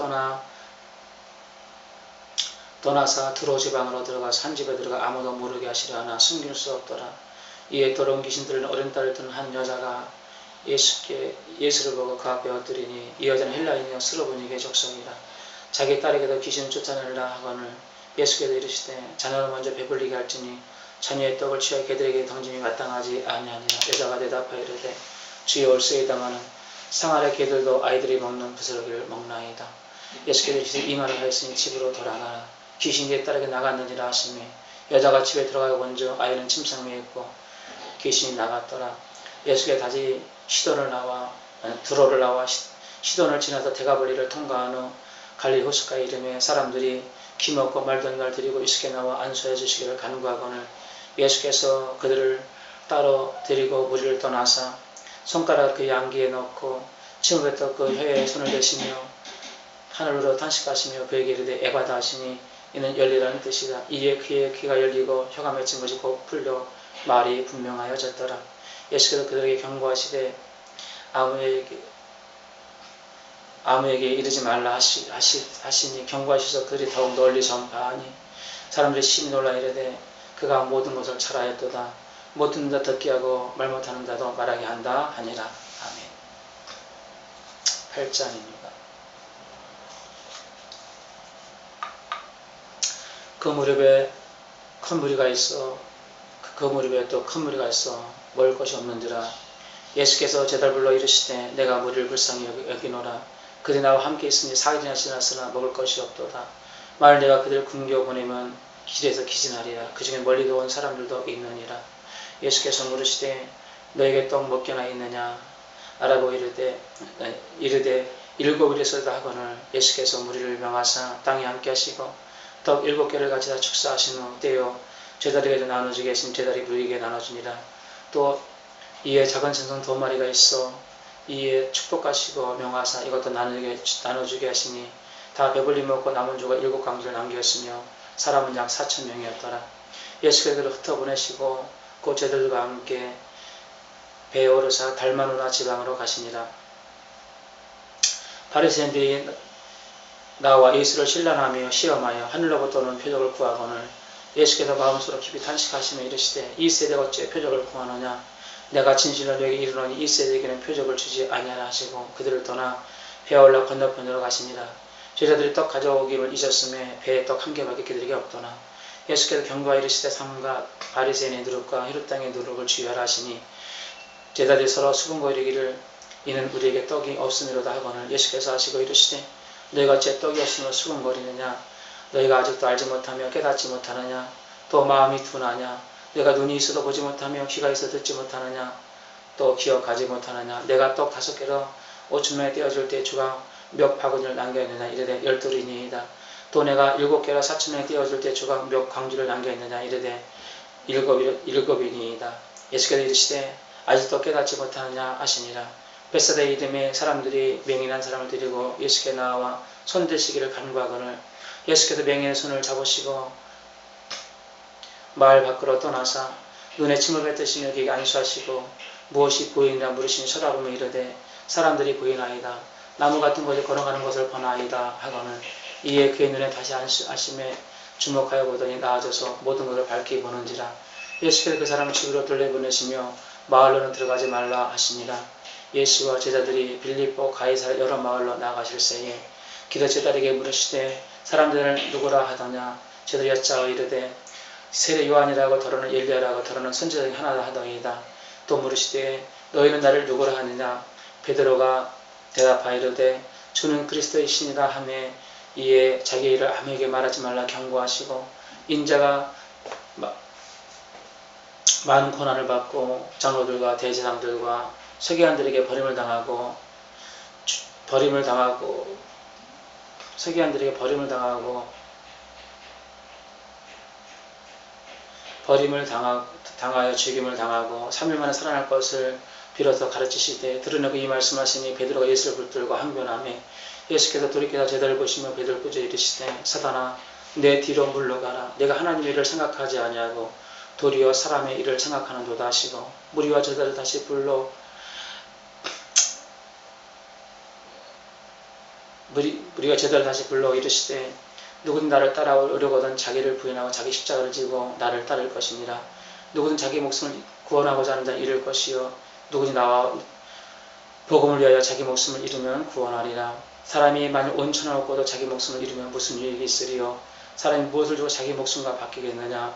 떠나사 두로 지방으로 들어가서 한 집에 들어가 아무도 모르게 하시려 하나 숨길 수 없더라. 이에 더러운 귀신들은 어린 딸을 둔 한 여자가 예수를 보고 그 앞에 엎드리니 이 여자는 헬라인이여 스로보니게 족속이라. 자기 딸에게도 귀신을 쫓아내려 하거늘 예수께서 이르시되 자녀를 먼저 배불리게 할지니 자녀의 떡을 취하 개들에게 던짐이 마땅하지 아니하니라. 여자가 대답하여 이르되 주여 올소이다마는 상아래 개들도 아이들이 먹는 부스러기를 먹나이다. 예수께서 이르시되 이 말을 하였으니 집으로 돌아가라. 귀신이 내 딸에게 나갔느니라 하시며 여자가 집에 들어가고 먼저 아이는 침상 위에 있고 귀신이 나갔더라. 예수께서 다시 두로를 나와 시돈을 지나서 대가볼리를 통과한 후 갈릴리 호숫가에 이르매 사람들이 기먹고 말던 날 드리고 예수께 나와 안수해 주시기를 간구하거늘 예수께서 그들을 따로 데리고 무리를 떠나사 손가락을 그 양귀에 넣고 침을 뱉어 그 혀에 손을 대시며 하늘로 탄식하시며 그에게 이르되 에바다 하시니 이는 열리라는 뜻이다. 이에 그의 귀가 열리고 혀가 맺힌 것이 곧 풀려 말이 분명하여졌더라. 예수께서 그들에게 경고하시되 아무에게 이르지 말라 하시니 경고하셔서 그들이 더욱 널리 전파하니 사람들이 심히 놀라 이르되 그가 모든 것을 잘하였도다. 못 듣는 자 듣게 하고 말 못하는 자도 말하게 한다 하니라. 아멘. 8장입니다. 그 무렵에 큰 무리가 있어 그 무렵에 또 큰 무리가 있어 먹을 것이 없는지라. 예수께서 제자를 불러 이르시되 내가 무리를 불쌍히 여기노라. 그들이 나와 함께 있으니 4일이나 지났으나 먹을 것이 없도다. 만일 내가 그들을 굶겨 보내면 길에서 기진하리라. 그 중에 멀리도 온 사람들도 있느니라. 예수께서 물으시되 너에게 떡 몇 개나 있느냐 알아보고 이르되 7일이었다 하거늘 예수께서 무리를 명하사 땅에 함께 하시고 떡 7개를 가지다 축사하신 후 떼어 제자들에게 나눠주게 하신 제자리 무리에게 나눠주니라. 또 이에 작은 생선 2마리가 있어 이에 축복하시고 명하사 이것도 나눠주게 하시니 다 배불리 먹고 남은 조가 7광주를 남겼으며 사람은 약 4,000명이었더라. 예수께서 그를 흩어보내시고 곧 제들과 함께 배에 오르사 달마누나 지방으로 가시니라. 바리새인들이 나와 예수를 신란하며 시험하여 하늘로부터 오는 표적을 구하거늘 예수께서 마음속으로 깊이 탄식하시며 이르시되 이 세대가 어찌 표적을 구하느냐. 내가 진실로 너에게 이르노니 이 세대에게는 표적을 주지 아니하라 하시고 그들을 떠나 배에 올라 건너편으로 가시니라. 제자들이 떡 가져오기를 잊었음에 배에 떡 1개밖에 그들에게 없더나 예수께서 경고하여 이르시되 삼가 바리새인의 누룩과 헤롯 땅의 누룩을 주의하라 하시니 제자들이 서로 수군거리기를 이는 우리에게 떡이 없음이로다 하거늘 예수께서 하시고 이르시되 너희가 어찌 떡이 없으며 수군거리느냐. 너희가 아직도 알지 못하며 깨닫지 못하느냐. 또 마음이 둔하냐. 내가 눈이 있어도 보지 못하며 귀가 있어 듣지 못하느냐. 또 기억하지 못하느냐. 내가 떡 5개로 5,000명에 떼어줄 때 주가 몇 바구니를 남겨있느냐. 이르되 12이니이다. 또 내가 7개로 4,000명에 떼어줄 때 주가 몇 광주를 남겨있느냐. 이르되 7이니이다. 예수께서 이르시되 아직도 깨닫지 못하느냐 하시니라. 벳사다의 이름에 사람들이 맹인한 사람을 데리고 예수께 나와 손대시기를 간구하거늘 예수께서 맹인의 손을 잡으시고 마을 밖으로 떠나사 눈에 침을 뱉으시며 그에게 안수하시고 무엇이 보이느냐 물으시니 쳐다보며 이르되 사람들이 보이나이다. 나무 같은 곳에 걸어가는 것을 보나이다 하거늘 이에 그의 눈에 다시 안수하심에 주목하여 보더니 나아져서 모든 것을 밝히 보는지라. 예수께서 그 사람을 집으로 돌려보내시며 마을로는 들어가지 말라 하시니라. 예수와 제자들이 빌립보 가이사랴 여러 마을로 나가실 새에 기도 제자들에게 물으시되 사람들을 누구라 하더냐. 제자들이 여짜어 이르되 세례 요한이라고 더러는 엘리야라고 더러는 선지자 중에 하나다 하더이다. 또 물으시되 너희는 나를 누구라 하느냐. 베드로가 대답하여 이르되 주는 그리스도의 신이라 하매 이에 자기 일을 아무에게 말하지 말라 경고하시고 인자가 많은 고난을 받고 장로들과 대제사장들과 서기관들에게 버림을 당하고 서기관들에게 버림을 당하여 죽임을 당하고 3일 만에 살아날 것을 빌어서 가르치실 때 들으려고 이 말씀하시니 베드로가 예수를 붙들고 항변하매 예수께서 돌이켜서 제자를 보시며 베드로를 꾸짖어 이르시되 사단아 내 뒤로 물러가라. 내가 하나님의 일을 생각하지 아니하고 도리어 사람의 일을 생각하는도다 하시고 무리와 제자를 다시 불러 이르시되 누구든 나를 따라오려거든 자기를 부인하고 자기 십자가를 지고 나를 따를 것이니라. 누구든 자기 목숨을 구원하고자 하는 자는 잃을 것이요 누구든지 나와 복음을 위하여 자기 목숨을 잃으면 구원하리라. 사람이 만일 온 천을 얻고도 자기 목숨을 잃으면 무슨 유익이 있으리요. 사람이 무엇을 주고 자기 목숨과 바뀌겠느냐.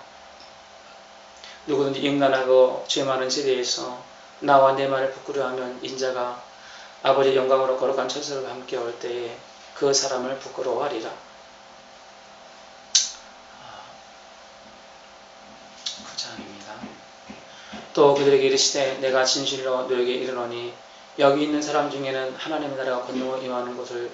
누구든지 임난하고 죄 많은 시대에서 나와 내 말을 부끄러워하면 인자가 아버지의 영광으로 거룩한 천사들과 함께 올 때에 그 사람을 부끄러워하리라. 9장입니다. 또 그들에게 이르시되 내가 진실로 너에게 이르노니 여기 있는 사람 중에는 하나님의 나라가 건너고 임하는 것을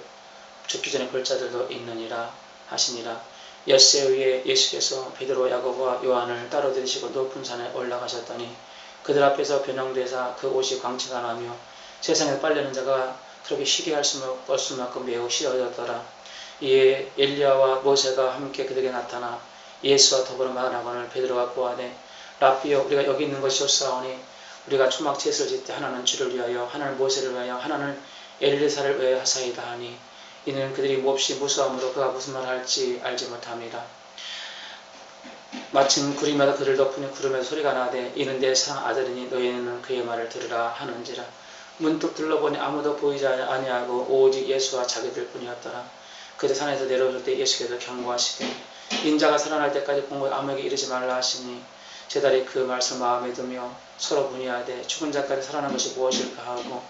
죽기 전에 볼 자들도 있느니라 하시니라. 엿새 후에 예수께서 베드로 야고보와 요한을 따로 들이시고 높은 산에 올라가셨더니 그들 앞에서 변형되사 그 옷이 광채가 나며 세상에서 빨래는 자가 그렇게 쉬게 할 수 없을 만큼 매우 쉬어졌더라. 이에 엘리야와 모세가 함께 그들에게 나타나 예수와 더불어 말하거늘 베드로가 고하되 랍비여 우리가 여기 있는 것이 옳사오니 우리가 초막 제사를 짓때 하나는 주를 위하여 하나는 모세를 위하여 하나는 엘리사를 위하여 하사이다 하니 이는 그들이 몹시 무수함으로 그가 무슨 말을 할지 알지 못함이라. 마침 구름마다 그를 덮으니 구름에서 소리가 나되 이는 내 사랑 아들이니 너희는 그의 말을 들으라 하는지라. 문득 둘러보니 아무도 보이지 아니하고 오직 예수와 자기들 뿐이었더라. 그들 산에서 내려올 때 예수께서 경고하시되 인자가 살아날 때까지 본 것 아무에게 이르지 말라 하시니 제자들이 그 말씀 마음에 두며 서로 문의하되 죽은 자까지 살아난 것이 무엇일까 하고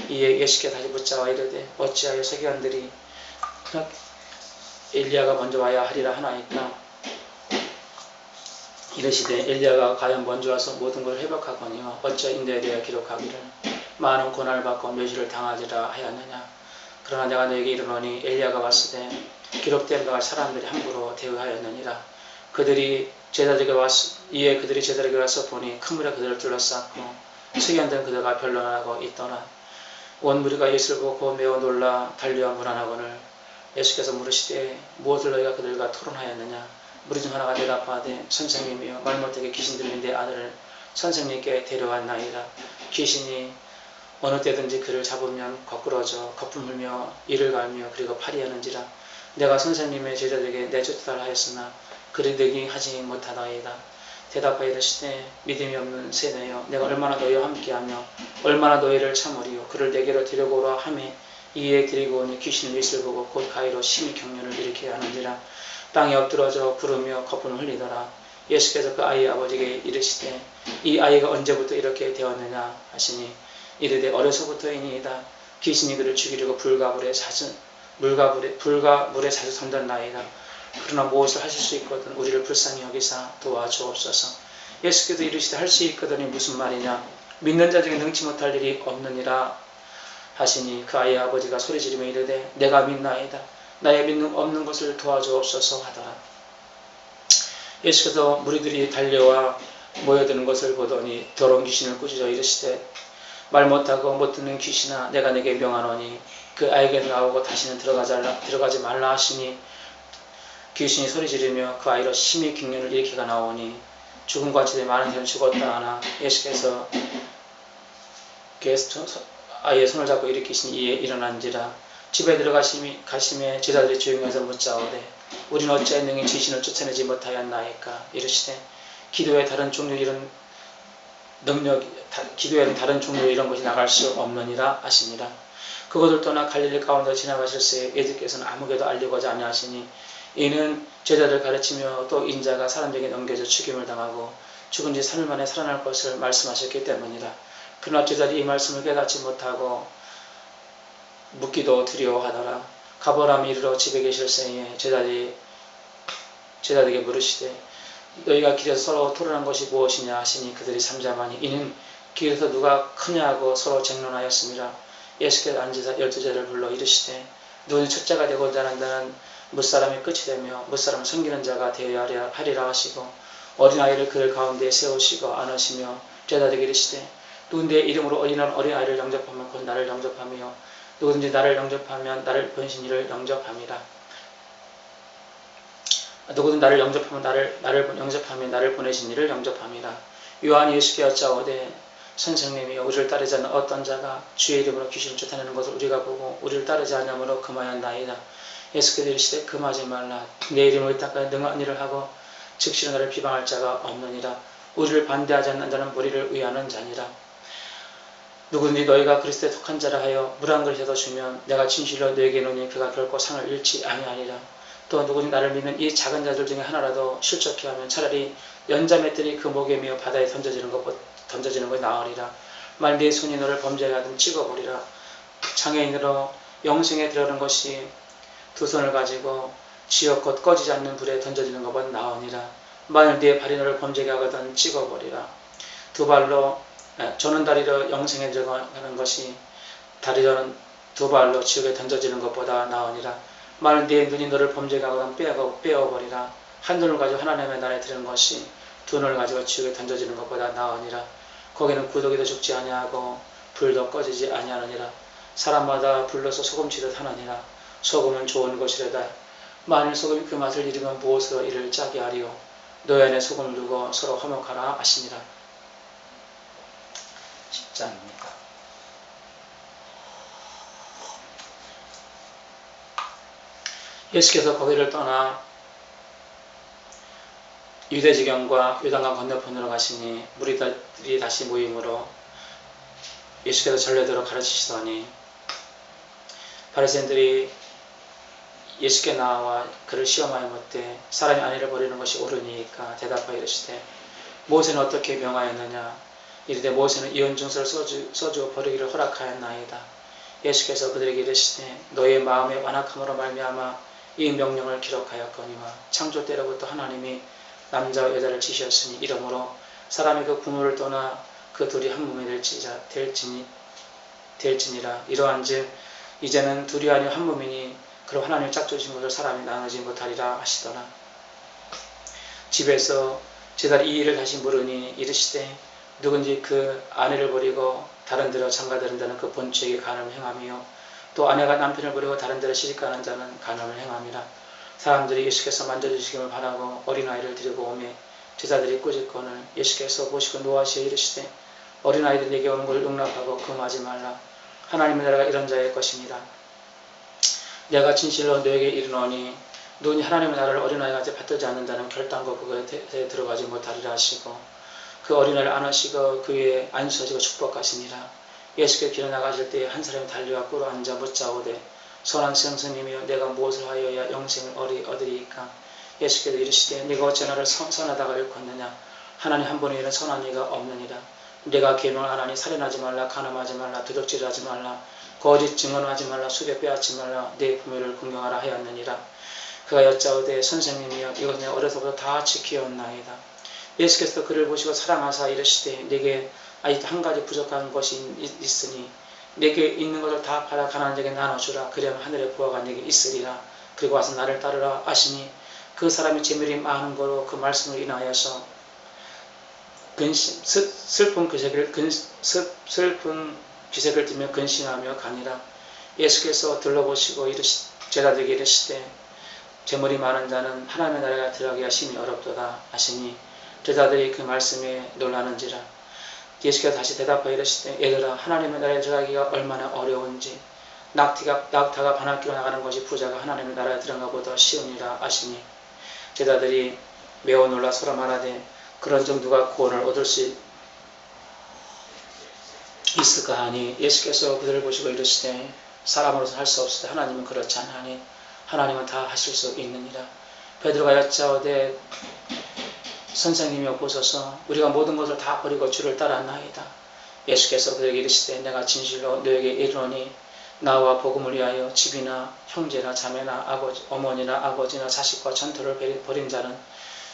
이에 예수께서 다시 붙잡아 이르되 어찌하여 서기관들이 엘리야가 먼저 와야 하리라 하나이까. 이르시되 엘리야가 과연 먼저 와서 모든 것을 회복하거니와 어찌 인자에 대하여 기록하기를 많은 고난을 받고 멸시를 당하리라 하였느냐. 그러나 내가 너에게 이르노니 엘리야가 왔을 때 기록된 바가 사람들이 함부로 대우하였느니라. 이에 그들이 제자들에게 와서 보니 큰 물에 그들을 둘러쌌고 숙연된 그들과 변론하고 있더라. 온 무리가 예수를 보고 매우 놀라 달려와 문안하거늘 예수께서 물으시되 무엇을 너희가 그들과 토론하였느냐. 무리 중 하나가 대답하되 선생님이여 말 못하게 귀신 들린 내 아들을 선생님께 데려왔나이다. 귀신이 어느 때든지 그를 잡으면 거꾸러져 거품 흘며 이를 갈며 그리고 파리하는지라. 내가 선생님의 제자들에게 내쫓으라 하였으나 그를 내게 하지 못하나이다. 대답하여 이르시되 믿음이 없는 세대여 내가 얼마나 너희와 함께하며 얼마나 너희를 참으리요. 그를 내게로 데려오라 하매 이에 데리고 오니 귀신은 예수를 보고 곧 가히로 심히 경련을 일으켜야 하는지라. 땅에 엎드러져 부르며 거품을 흘리더라. 예수께서 그 아이의 아버지에게 이르시되 이 아이가 언제부터 이렇게 되었느냐 하시니 이르되 어려서부터이니이다. 귀신이 그를 죽이려고 불과 물에 자주 던졌나이다. 그러나 무엇을 하실 수 있거든 우리를 불쌍히 여기사 도와주옵소서. 예수께서 이르시되 할 수 있거든이 무슨 말이냐. 믿는 자 중에 능치 못할 일이 없느니라 하시니 그 아이의 아버지가 소리지르며 이르되 내가 믿나이다. 나의 믿음 없는 것을 도와주옵소서 하더라. 예수께서 무리들이 달려와 모여드는 것을 보더니 더러운 귀신을 꾸짖어 이르시되 말 못하고 못 듣는 귀신아 내가 내게 명하노니 그 아이에게 나오고 다시는 들어가지 말라 하시니 귀신이 소리지르며 그 아이로 심히 경련을 일으키가 나오니 죽음과 지대 많은 사람이 죽었다 하나 예수께서 아이의 손을 잡고 일으키시니 이에 일어난지라. 집에 들어가심에 제자들이 조용히 해서 묻자오되 우리는 어찌하여 능히 귀신을 쫓아내지 못하였나이까. 이르시되 기도에 다른 종류 이런 것이 나갈 수 없느니라 하시니라. 그것을 떠나 갈릴리 가운데 지나가실새 예수께서는 아무에게도 알리고자 아니하시니 이는 제자들 가르치며 또 인자가 사람에게 넘겨져 죽임을 당하고 죽은 지 3일 만에 살아날 것을 말씀하셨기 때문이라. 그러나 제자들이 이 말씀을 깨닫지 못하고 묻기도 두려워하더라. 가버나움에 이르러 집에 계실 새에 제자들에게 물으시되 너희가 길에서 서로 토론한 것이 무엇이냐 하시니 그들이 잠잠하니 이는 길에서 누가 크냐 하고 서로 쟁론하였습니다. 예수께서 앉으사 12제자를 불러 이르시되 누구는 첫째가 되고자 한다는 무사람이 끝이 되며 무사람을 섬기는 자가 되어야 하리라 하시고 어린아이를 그들 가운데 세우시고 안으시며 제자들에게 이르시되 누군데 이름으로 어린아이를 영접하면 곧 나를 영접하며 누구든지 나를 영접하면 나를 보내신 이를 영접함이라. 누구든 나를 영접하면 나를 영접하면 나를 보내신 이를 영접함이라. 요한이 예수께 여짜오되 선생님이여 우리를 따르지 않는 어떤 자가 주의 이름으로 귀신을 쫓아내는 것을 우리가 보고 우리를 따르지 않으므로 금하였나이다. 예수께서 이르시되 금하지 말라. 내 이름을 의탁하여 능한 일을 하고 즉시로 나를 비방할 자가 없느니라. 우리를 반대하지 않는 자는 우리를 위하는 자니라. 누구든지 너희가 그리스도에 속한 자라 하여 물 한 그릇이라도 주면 내가 진실로 너에게 노니 그가 결코 상을 잃지 아니하리라. 또 누구든지 나를 믿는 이 작은 자들 중에 하나라도 실족해 하면 차라리 연자맷들이 그 목에 메어 바다에 던져지는 것이 나으리라. 만일 네 손이 너를 범죄하게 하든 찍어버리라. 장애인으로 영생에 들어가는 것이 두 손을 가지고 지어 곧 꺼지지 않는 불에 던져지는 것보다 나으니라. 만일 네 발이 너를 범죄하게 하거든 찍어버리라. 저는 다리로 영생에 들어가는 것이 다리로는 두 발로 지옥에 던져지는 것보다 나으니라. 만일 네 눈이 너를 범죄하게 하거든 빼어버리라. 한 눈을 가지고 하나님의 나라에 들은 것이 두 눈을 가지고 지옥에 던져지는 것보다 나으니라. 거기는 구더기도 죽지 아니하고 불도 꺼지지 아니하느니라. 사람마다 불러서 소금치듯 하느니라. 소금은 좋은 것이로다. 만일 소금이 그 맛을 잃으면 무엇으로 이를 짜게 하리요. 너희 안에 소금을 두고 서로 화목하라 하시니라. 10장입니다. 예수께서 거기를 떠나 유대지경과 요단강 건너편으로 가시니 무리들이 다시 모임으로 예수께서 전례대로 가르치시더니 바리새인들이 예수께 나와 그를 시험하여 묻되 사람이 아내를 버리는 것이 옳으니까 대답하여 이르시되 모세는 어떻게 명하였느냐. 이르되 모세는 이혼증서를 써주어 버리기를 허락하였나이다. 예수께서 그들에게 이르시되 너희의 마음의 완악함으로 말미암아 이 명령을 기록하였거니와 창조 때로부터 하나님이 남자와 여자를 지으셨으니 이러므로 사람이 그 부모를 떠나 그 둘이 한 몸이 될지니라. 이러한즉 이제는 둘이 아니요 한 몸이니 그럼 하나님이 짝주신 것을 사람이 나누지 못하리라 하시더라. 집에서 제자들이 이 일을 다시 물으니 이르시되 누군지 그 아내를 버리고 다른 데로 장가드는 자는 그 본처에게 간음을 행하며 또 아내가 남편을 버리고 다른 데로 시집가는 자는 간음을 행함이라. 사람들이 예수께서 만져주시기를 바라고 어린아이를 데리고 오매 제자들이 꾸짖거늘 예수께서 보시고 노하시어 이르시되 어린아이들 내게 오는 것을 용납하고 금하지 말라. 하나님의 나라가 이런 자의 것이니라. 내가 진실로 너에게 이르노니 눈이 하나님의 나라를 어린아이같이 받들지 않는 자는 결단코 그것에 들어가지 못하리라 하시고 그 어린아이를 안으시고 그 위에 안수하시고 축복하시니라. 예수께서 길에 나가실 때에 한 사람이 달려와 꿇어 앉아 묻자오되 선한 선생님이여 내가 무엇을 하여야 영생을 얻으리이까. 예수께서 이르시되 네가 어찌 나를 선하다가 일컫느냐. 하나님 한 분에게는 선한 이가 없느니라. 내가 계명을 하나니 살인하지 말라, 간음하지 말라, 도둑질하지 말라, 거짓 증언하지 말라, 수배 빼앗지 말라, 내 부모를 공경하라 하였느니라. 그가 여짜오되 선생님이여 이것은 내가 어려서부터 다 지키었나이다. 예수께서 그를 보시고 사랑하사 이르시되 내게 아직 한 가지 부족한 것이 있으니 내게 있는 것을 다 팔아 가난한 자에게 나눠주라. 그리하면 하늘의 부하가 내게 있으리라. 그리고 와서 나를 따르라 하시니 그 사람이 재물이 많은 거로 그 말씀을 인하여서 슬픈 기색을 띠며 근심하며 가니라. 예수께서 둘러보시고 제자들에게 이르시되 재물이 많은 자는 하나님의 나라에 들어가기가 심히 어렵도다 하시니 제자들이 그 말씀에 놀라는지라. 예수께서 다시 대답하여 이르시되 얘들아 하나님의 나라에 들어가기가 얼마나 어려운지 낙타가 반학기로 나가는 것이 부자가 하나님의 나라에 들어간 것보다 쉬우니라 하시니 제자들이 매우 놀라 서로 말하되 그런 중 누가 구원을 얻을 수 있을까 하니 예수께서 그들을 보시고 이르시되 사람으로서 할 수 없으되 하나님은 그렇지 않으니 하나님은 다 하실 수 있느니라. 베드로가 여짜오되 선생님이여 보소서 우리가 모든 것을 다 버리고 주를 따랐나이다. 예수께서 그에게 이르시되 내가 진실로 너에게 이르노니 나와 복음을 위하여 집이나 형제나 자매나 어머니나 아버지나 자식과 전토를 벌인 자는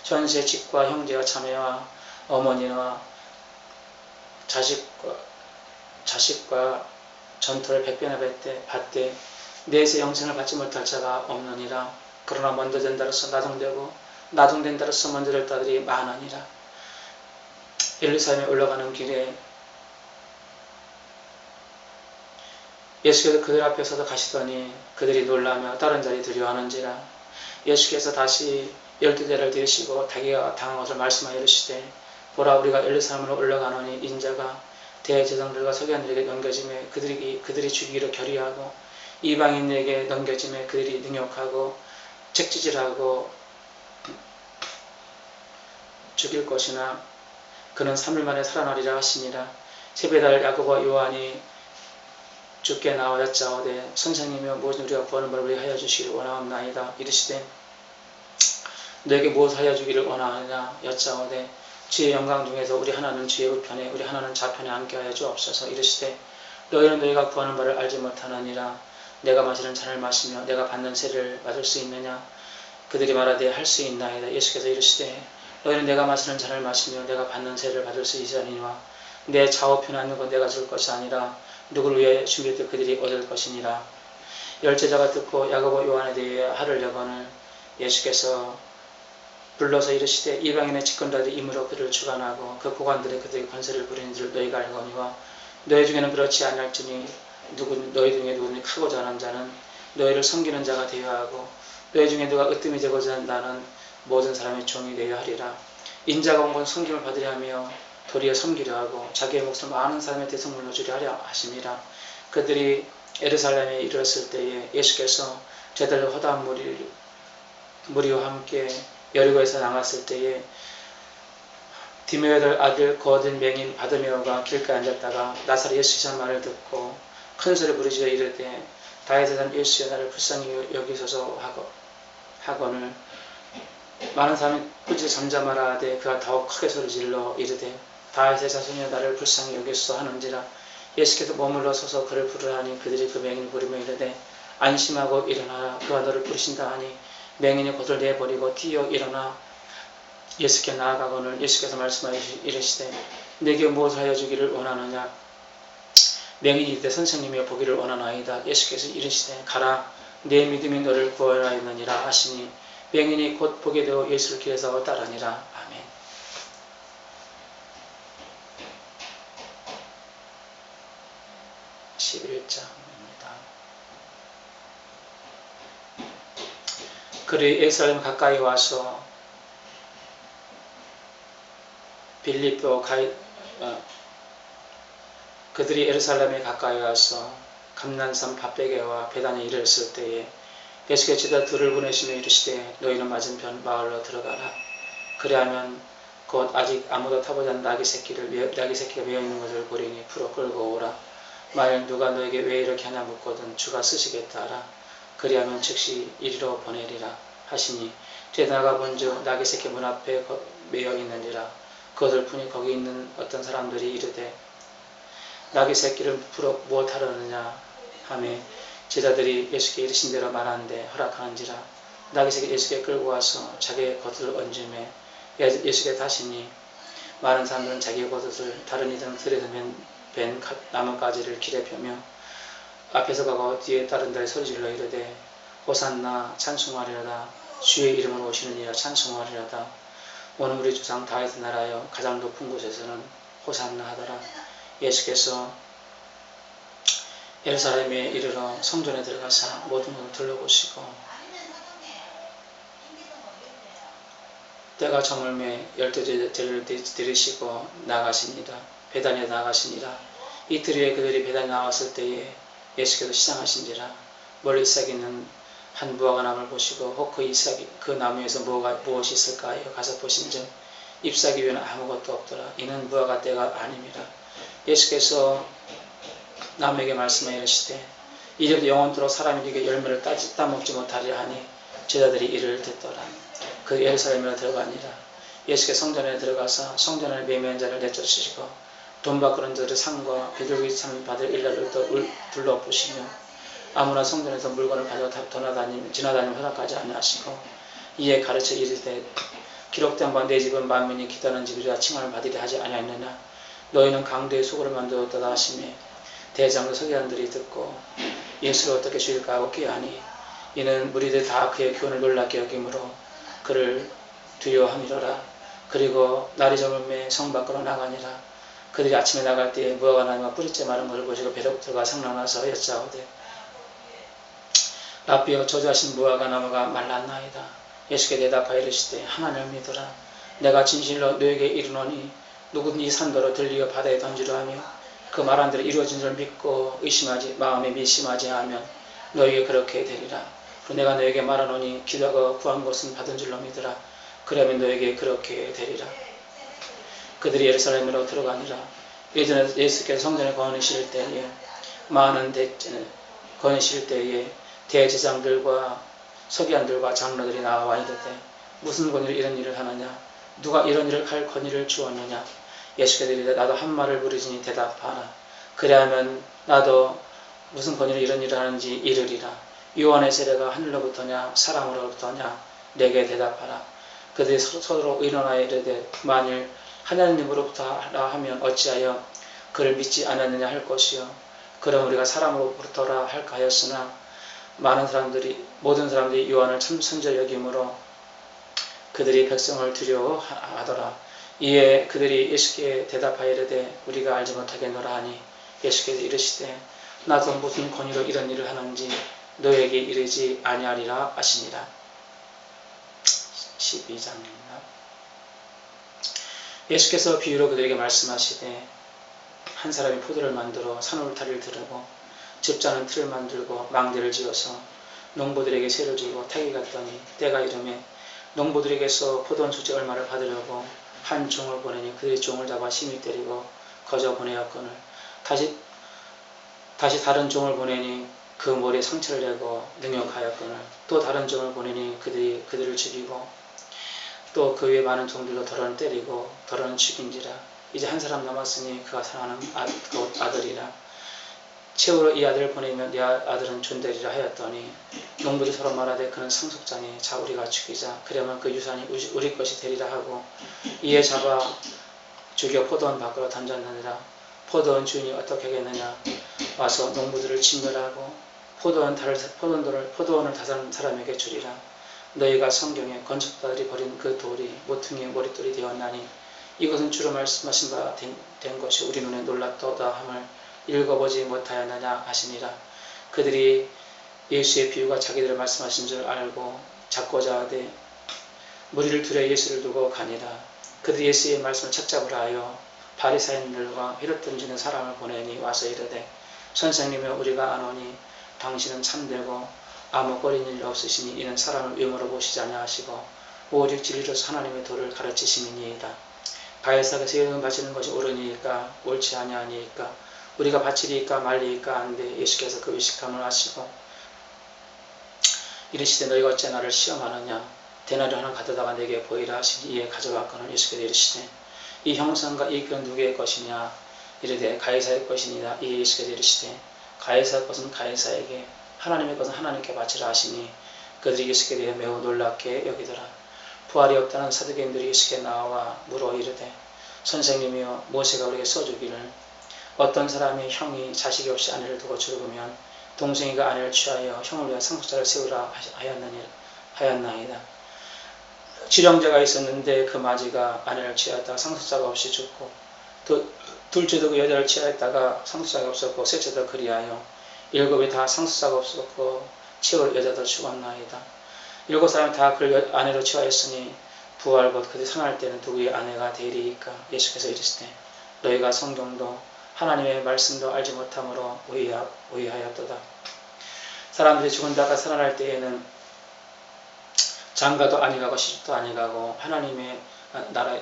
전세 집과 형제와 자매와 어머니와 자식과 전토를 100배나 받되 내세 영생을 받지 못할 자가 없느니라. 그러나 먼저 된 자로서 나중된 자로서 먼저 될 자들이 많으니라. 예루살렘에 올라가는 길에 예수께서 그들 앞에 서서 가시더니 그들이 놀라며 다른 자리 두려워하는지라. 예수께서 다시 12제자를 데리시고 자기가 당한 것을 말씀하여 이르시되 보라 우리가 예루살렘으로 올라가노니 인자가 대제사장들과 서기관들에게 넘겨짐에 그들이 죽이기로 결의하고 이방인에게 넘겨짐에 그들이 능욕하고 책지질하고 죽일 것이나 그는 3일 만에 살아나리라 하시니라. 세배달 야고보와 요한이 주께 나와 여짜오되 선생님이여 무엇을 우리가 구하는 바를 하여 주시기를 원하옵나이다. 이르시되 너에게 무엇을 하여 주기를 원하느냐 여짜오되 주의 영광 중에서 우리 하나는 주의 우편에 우리 하나는 좌편에 앉게 하여 주옵소서. 이르시되 너희는 너희가 구하는 바를 알지 못하느니라. 내가 마시는 잔을 마시며 내가 받는 세를 받을 수 있느냐. 그들이 말하되 할 수 있나이다. 예수께서 이르시되 너희는 내가 마시는 잔을 마시며 내가 받는 세를 받을 수 있으리니와 내 좌우편에 앉는 건 내가 줄 것이 아니라 누구를 위해 준비했듯 그들이 얻을 것이니라. 열제자가 듣고 야고보 요한에 대해 하를 여거늘 예수께서 불러서 이르시되 이방인의 집권자들이 임으로 그를 주관하고 그 고관들의 그들의 권세를 부리는 줄 너희가 알거니와 너희 중에는 그렇지 아니할지니 너희 중에 누구든지 크고자 하는 자는 너희를 섬기는 자가 되어야 하고 너희 중에 누가 으뜸이 되고자 한다는 모든 사람의 종이 되어야 하리라. 인자가 온 건 섬김을 받으려 하며 도리어 섬기려 하고 자기의 목숨을 많은 사람의 대성물로 주려 하려 하심이라. 그들이 예루살렘에 이르렀을 때에 예수께서 제자들과 허다한 무리와 함께 여리고에서 나갔을 때에 디메오의 아들 거든 맹인 바드메오가 길가에 앉았다가 나사렛 예수의 말을 듣고 큰 소리 부르짖어 이르되 다윗의 자손 예수여 나를 불쌍히 여기소서 하거늘 많은 사람이 꾸짖어 잠잠하라 하되 그가 더욱 크게 소리질러 이르되 다윗의 자손이여 나를 불쌍히 여기소서 하는지라. 예수께서 머물러 서서 그를 부르라니 그들이 그 맹인을 부르며 이르되 안심하고 일어나라 그가 너를 부르신다 하니 맹인이 곧을 내버리고 뛰어 일어나 예수께 나아가거늘 예수께서 말씀하여 이르시되 내게 무엇을 하여 주기를 원하느냐. 맹인이 이르되 선생님이여 보기를 원하나이다. 예수께서 이르시되 가라 내 믿음이 너를 구원하였느니라 하시니 맹인이 곧 보게 되어 예수를 길에서 따르니라. 아멘. 11장입니다. 그들이 예루살렘 가까이 와서 그들이 예루살렘에 가까이 와서 감난산 밧베게와 베단에 이르렀을 때에 예수께서 제자 둘을 보내시며 이르시되 너희는 맞은편 마을로 들어가라. 그리하면 곧 아직 아무도 타보지 않은 나귀 새끼가 메어 있는 것을 보리니 풀어 끌고 오라. 만일 누가 너에게 왜 이렇게 하냐 묻거든 주가 쓰시겠다 하라. 그리하면 즉시 이리로 보내리라 하시니 되나가 본즉 나귀 새끼 문 앞에 메어 있는지라. 그것을 보니 거기 있는 어떤 사람들이 이르되 나귀 새끼를 풀어 무엇하려느냐 하며 제자들이 예수께 이르신 대로 말하는데 허락하는지라. 나귀 새끼 예수께 끌고 와서 자기의 겉을 얹으며 예수께 다시니 많은 사람들은 자기의 겉을 다른 이들은 들에서 벤 나뭇가지를 길에 펴며 앞에서 가고 뒤에 다른 데에 소리질러 이르되 호산나 찬송하리로다. 주의 이름으로 오시는 이라 찬송하리로다. 오늘 우리 조상 다윗의 나라여 가장 높은 곳에서는 호산나 하더라. 예수께서 예루살렘에 이르러 성전에 들어가사 모든 것을 둘러보시고 때가 저물매 12제자들을 들이시고 나가시니라. 베단에 나가시니라. 이틀 후에 그들이 베단에 나왔을 때에 예수께서 시장하신지라. 멀리 잎사귀 있는 한 무화과 나무를 보시고 혹 그 나무에서 무엇이 있을까 하여 가서 보신즉 잎사귀 위에는 아무것도 없더라. 이는 무화과 때가 아님이라. 예수께서 나무에게 말씀하여 이르시되 이제부터 영원토록 사람이 네게 열매를 따먹지 못하리라 하니 제자들이 이를 듣더라. 그 예루살렘으로 들어가니라. 예수께서 성전에 들어가서 성전을 매매한 자를 내쫓으시고 돈 바꾸는 자들의 상과 비둘기 참 받을 일날을 둘러보시며 아무나 성전에서 물건을 가져가 지나다니며 허락하지 아니하시고 이에 가르쳐 이르되 기록된 바 내 집은 만민이 기도하는 집이라 칭함을 받으려 하지 아니하였느냐. 너희는 강도의 속으로 만들었다 하시며 대장도 서기관들이 듣고 예수를 어떻게 죽일까 하고 꾀하니 이는 무리들 다 그의 교훈을 놀랍게 여김으로 그를 두려워함이로라. 그리고 날이 저물매 성 밖으로 나가니라. 그들이 아침에 나갈 때에 무화과 나무가 뿌리째 마른 것을 보시고 배로부터가 생각나서 여짜오되 라삐여 저주하신 무화과 나무가 말랐나이다. 예수께 대답하여 이르시되 하나님을 믿으라. 내가 진실로 너에게 이르노니 누구든지 산더러 들리어 바다에 던지려 하며 그 말한 대로 이루어진 줄 믿고 마음에 미심하지 하면 너에게 그렇게 되리라. 그리고 내가 너에게 말하노니 기도하고 구한 것은 받은 줄로 믿으라. 그러면 너에게 그렇게 되리라. 그들이 예루살렘으로 들어가니라. 예전에 예수께서 성전에 거느실 때에 대제사장들과 서기관들과 장로들이 나와 이르되 무슨 권위로 이런 일을 하느냐. 누가 이런 일을 할 권위를 주었느냐. 예수께서 이르되 나도 한 말을 부르지니 대답하라. 그리하면 나도 무슨 권위로 이런 일을 하는지 이르리라. 요한의 세례가 하늘로부터냐 사람으로부터냐 내게 대답하라. 그들이 서로 의논하여 이르되 만일 하나님으로부터라 하면 어찌하여 그를 믿지 않았느냐 할 것이요. 그럼 우리가 사람으로부터라 할까 하였으나 모든 사람들이 요한을 참 선지자 여김으로 그들이 백성을 두려워하더라. 이에 그들이 예수께 대답하여 이르되 우리가 알지 못하겠노라 하니 예수께서 이르시되 나도 무슨 권위로 이런 일을 하는지 너에게 이르지 아니하리라 하시니라. 12장입니다. 예수께서 비유로 그들에게 말씀하시되 한 사람이 포도를 만들어 산울타리를 들고 집자는 틀을 만들고 망대를 지어서 농부들에게 세를 주고 타기 갔더니 때가 이르매 농부들에게서 포도원 수지 얼마를 받으려고 한 종을 보내니 그들이 종을 잡아 심히 때리고 거저 보내었거늘 다시 다른 종을 보내니 그 머리에 상처를 내고 능욕하였거늘 또 다른 종을 보내니 그들을 죽이고 또 그 위에 많은 종들로 더러는 때리고 더러는 죽인지라. 이제 한 사람 남았으니 그가 사랑하는 아들이라. 최후로 이 아들을 보내면 네 아들은 존대리라 하였더니 농부들이 서로 말하되 그는 상속자니 자 우리가 죽이자. 그러면 그 유산이 우리 것이 되리라 하고 이에 잡아 죽여 포도원 밖으로 던졌느니라. 포도원 주인이 어떻게 하겠느냐. 와서 농부들을 진멸하고 포도원을 다른 사람에게 주리라. 너희가 성경에 건축자들이 버린 그 돌이 모퉁이의 머릿돌이 되었나니 이것은 주로 말씀하신 바 된 것이 우리 눈에 놀랍도다 함을 읽어보지 못하였느냐 하시니라. 그들이 예수의 비유가 자기들을 말씀하신 줄 알고 잡고자 하되 무리를 두려 예수를 두고 가니라. 그들이 예수의 말씀을 착잡으라 하여 바리사인들과 헤롯 던지는 사람을 보내니 와서 이르되 선생님이여 우리가 아노니 당신은 참되고 아무 꺼린 일 없으시니 이는 사람을 외모로 보시지 아니하시고 오직 진리로서 하나님의 도를 가르치심이니이다. 가이사에게 세금 바치는 것이 옳으니까 옳지 아니하니까 우리가 바치리이까 말리이까 하는데 예수께서 그 의식함을 아시고 이르시되 너희가 어찌 나를 시험하느냐 대나리 하나 가져다가 내게 보이라 하시니 이에 가져갔거늘 예수께서 이르시되 이 형상과 이 글은 누구의 것이냐 이르되 가이사의 것이니라. 이에 예수께서 이르시되 가이사의 것은 가이사에게 하나님의 것은 하나님께 바치라 하시니 그들이 예수께 대해 매우 놀랍게 여기더라. 부활이 없다는 사두개인들이 예수께 나와 물어 이르되 선생님이여 모세가 우리에게 써주기를 어떤 사람이 형이 자식이 없이 아내를 두고 죽으면 동생이가 아내를 취하여 형을 위하여 상속자를 세우라 하였나이다. 지령자가 있었는데 그 마지가 아내를 취하였다가 상속자가 없이 죽고 둘째도 그 여자를 취하였다가 상속자가 없었고 셋째도 그리하여 일곱이 다 상속자가 없었고 치울 여자도 죽었나이다. 일곱 사람이 다 그를 아내로 취하였으니 부활 곧 그들이 상할 때는 누구의 아내가 되리이까. 예수께서 이르시되 너희가 성경도 하나님의 말씀도 알지 못함으로 오해하였도다. 사람들이 죽은 자가 살아날 때에는 장가도 아니가고 시집도 아니가고 하나님의 나라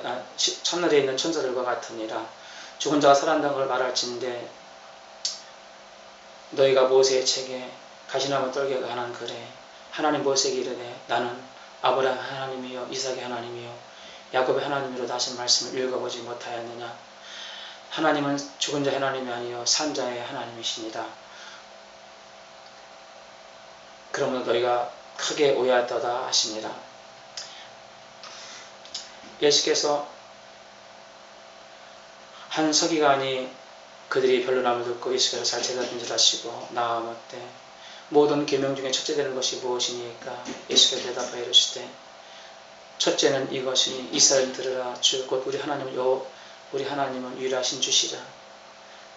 천하에 있는 천사들과 같으니라. 죽은 자가 살아난다는 걸 말할진대 너희가 모세의 책에 가시나무 떨게 관한 글에 하나님 모세에게 이르되 나는 아브라함 하나님이요 이삭의 하나님이요 야곱의 하나님이로다 하신 말씀을 읽어보지 못하였느냐. 하나님은 죽은 자의 하나님이 아니요 산 자의 하나님이시니라. 그러므로 너희가 크게 오해하였도다 하시니라. 예수께서 한 서기관이 그들이 변론함을 듣고 예수께서 잘 대답한 줄 아시고 나와 묻되 모든 계명 중에 첫째 되는 것이 무엇이니까. 예수께서 대답하여 이르시되 첫째는 이것이니 이스라엘 들으라 주 곧 우리 하나님은 유일하신 주시라.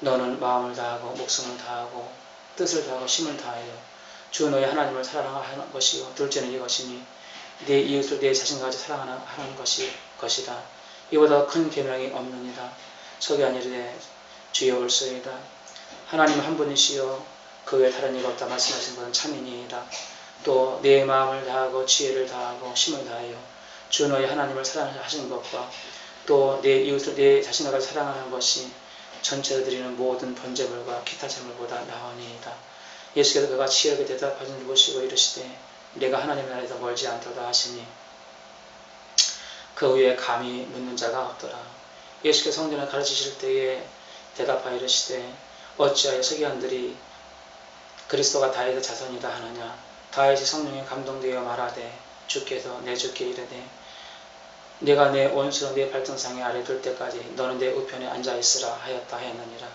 너는 마음을 다하고 목숨을 다하고 뜻을 다하고 힘을 다하여 주 너의 하나님을 사랑하는 것이요. 둘째는 이것이니 내 이웃을 내 자신과 같이 사랑하는 것이다. 이보다 큰 계명이 없느니라. 서기관이 이르되 주여 올소이다. 하나님 한 분이시요 그 외에 다른 이가 없다 말씀하신 것은 참이니이다. 또 내 마음을 다하고 지혜를 다하고 힘을 다하여 주 너의 하나님을 사랑하시는 것과 또 내 이웃을 내 자신과 같이 사랑하는 것이 전체로 드리는 모든 번제물과 기타 제물보다 나으니이다. 예수께서 그가 치열하게 대답하신 줄 보시고 이르시되 내가 하나님 나라에서 멀지 않도다 하시니 그 후에 감히 묻는 자가 없더라. 예수께서 성전을 가르치실 때에 대답하여 이르시되 어찌하여 서기관들이 그리스도가 다윗의 자손이다 하느냐. 다윗이 성령에 감동되어 말하되 주께서 내 주께 이르되 내가 내 원수로 내 발등상에 아래 둘 때까지 너는 내 우편에 앉아있으라 하였느니라.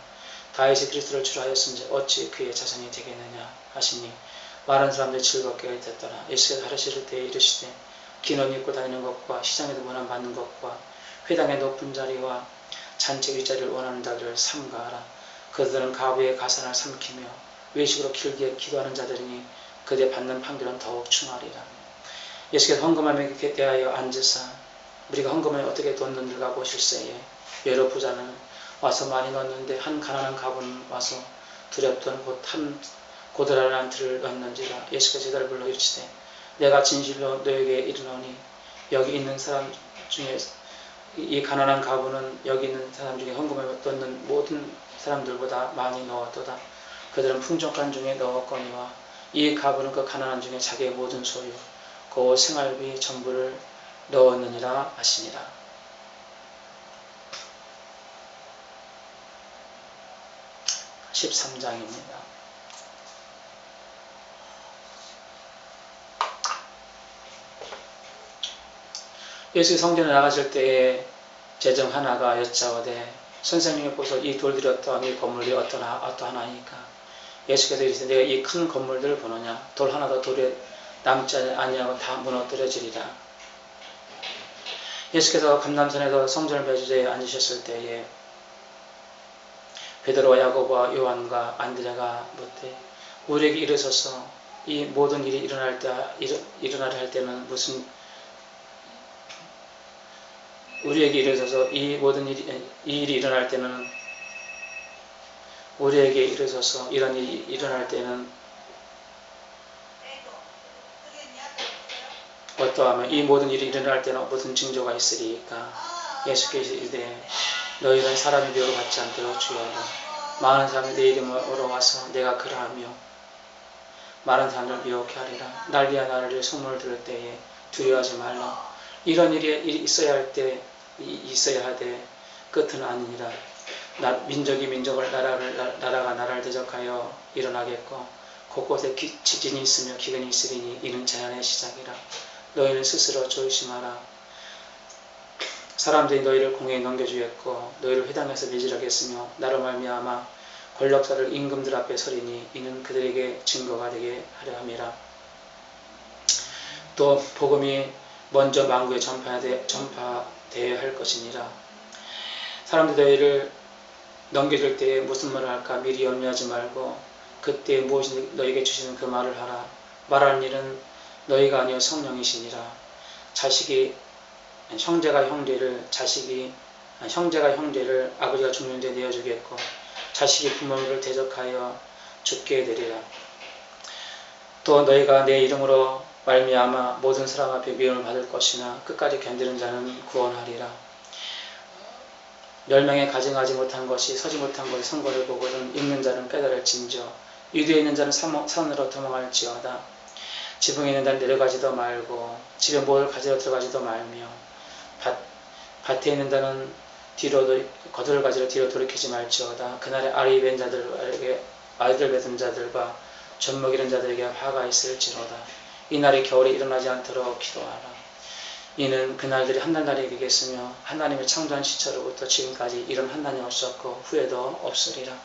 다윗이 그리스도를 주라하였은지 어찌 그의 자손이 되겠느냐 하시니 많은 사람들이 즐겁게 듣더라. 예수께서 가르치실 때에 이르시되 긴 옷 입고 다니는 것과 시장에도 문안 받는 것과 회당의 높은 자리와 잔치 윗자리를 원하는 자들을 삼가하라. 그들은 가부의 가산을 삼키며 외식으로 길게 기도하는 자들이니 그들의 받는 판결은 더욱 충하리라. 예수께서 헌금함에 대하여 앉으사 우리가 헌금을 어떻게 뒀는지가 보실세에 여러 부자는 와서 많이 넣었는데 한 가난한 가부는 와서 두렵던 한 고드란한 틀을 넣었는지라. 예수께서 제자를 불러 이르시되 내가 진실로 너에게 이르노니 여기 있는 사람 중에 이 가난한 가부는 여기 있는 사람 중에 헌금을 넣는 모든 사람들보다 많이 넣었도다. 그들은 풍족한 중에 넣었거니와 이 가부는 그 가난한 중에 자기의 모든 소유 그 생활비 전부를 넣었느니라 하시니라. 십 13장입니다. 예수의 성전에 나가실 때에 제정 하나가 여짜오되 선생님이 보소 이 돌들이 어떠하며 이 건물이 어떠하나이까. 예수께서 이르시되 내가 이 큰 건물들을 보느냐. 돌 하나도 돌에 남지 아니하고 다 무너뜨려지리라. 예수께서 감람산에서 성전을 맺을 때에 앉으셨을 때에 베드로와 야고보와 요한과 안드레가 묻되 우리에게 일어서서 이 모든 일이 일어나려 할 때는 무슨 우리에게 일어서서 이 일이 일어날 때는 우리에게 일어서서 이런 일이 일어날 때는 어떠하면 이 모든 일이 일어날 때는 무슨 징조가 있으리까? 예수께서 이르되 너희는 사람의 미혹을 받지 않도록 주의하라. 많은 사람이 내 이름으로 와서 내가 그러하며 많은 사람을 미혹해 하리라. 난리야 나를 소문을 들을 때에 두려워하지 말라. 이런 일이 있어야 하되 끝은 아니니라. 민족이 민족을 나라가 나라를 대적하여 일어나겠고 곳곳에 지진이 있으며 기근이 있으리니 이는 자연의 시작이라. 너희는 스스로 조심하라. 사람들이 너희를 공회에 넘겨주겠고 너희를 회당에서 매질하겠으며 나로 말미암아 권력자를 임금들 앞에 서리니 이는 그들에게 증거가 되게 하려 함이라. 또 복음이 먼저 만국에 전파되어야 할 것이니라. 사람들이 너희를 넘겨줄 때에 무슨 말을 할까 미리 염려하지 말고 그때 무엇이 너희에게 주시는 그 말을 하라. 말하는 일은 너희가 아니여 성령이시니라. 형제가 형제를 아버지가 죽는 데 내어주겠고 자식이 부모를 대적하여 죽게 되리라. 또 너희가 내 이름으로 말미암아 모든 사람 앞에 미움을 받을 것이나 끝까지 견디는 자는 구원하리라. 멸망에 가증하지 못한 것이 서지 못한 것이 선거를 보거든 읽는 자는 깨달을진저 유대에 있는 자는 산으로 도망할지어다. 지붕에 있는 자는 내려가지도 말고 집에 뭘 가지러 들어가지도 말며 밭에 있는 자는 거들을 가지러 뒤로 돌이키지 말지어다. 그날에 알이 벤 자들에게 아이들 뱉은 자들과 젖 먹이는 자들에게 화가 있을지로다. 이날이 겨울에 일어나지 않도록 기도하라. 이는 그날들이 한날날이 되겠으며 하나님의 창조한 시초로부터 지금까지 이런 한날이 없었고 후에도 없으리라.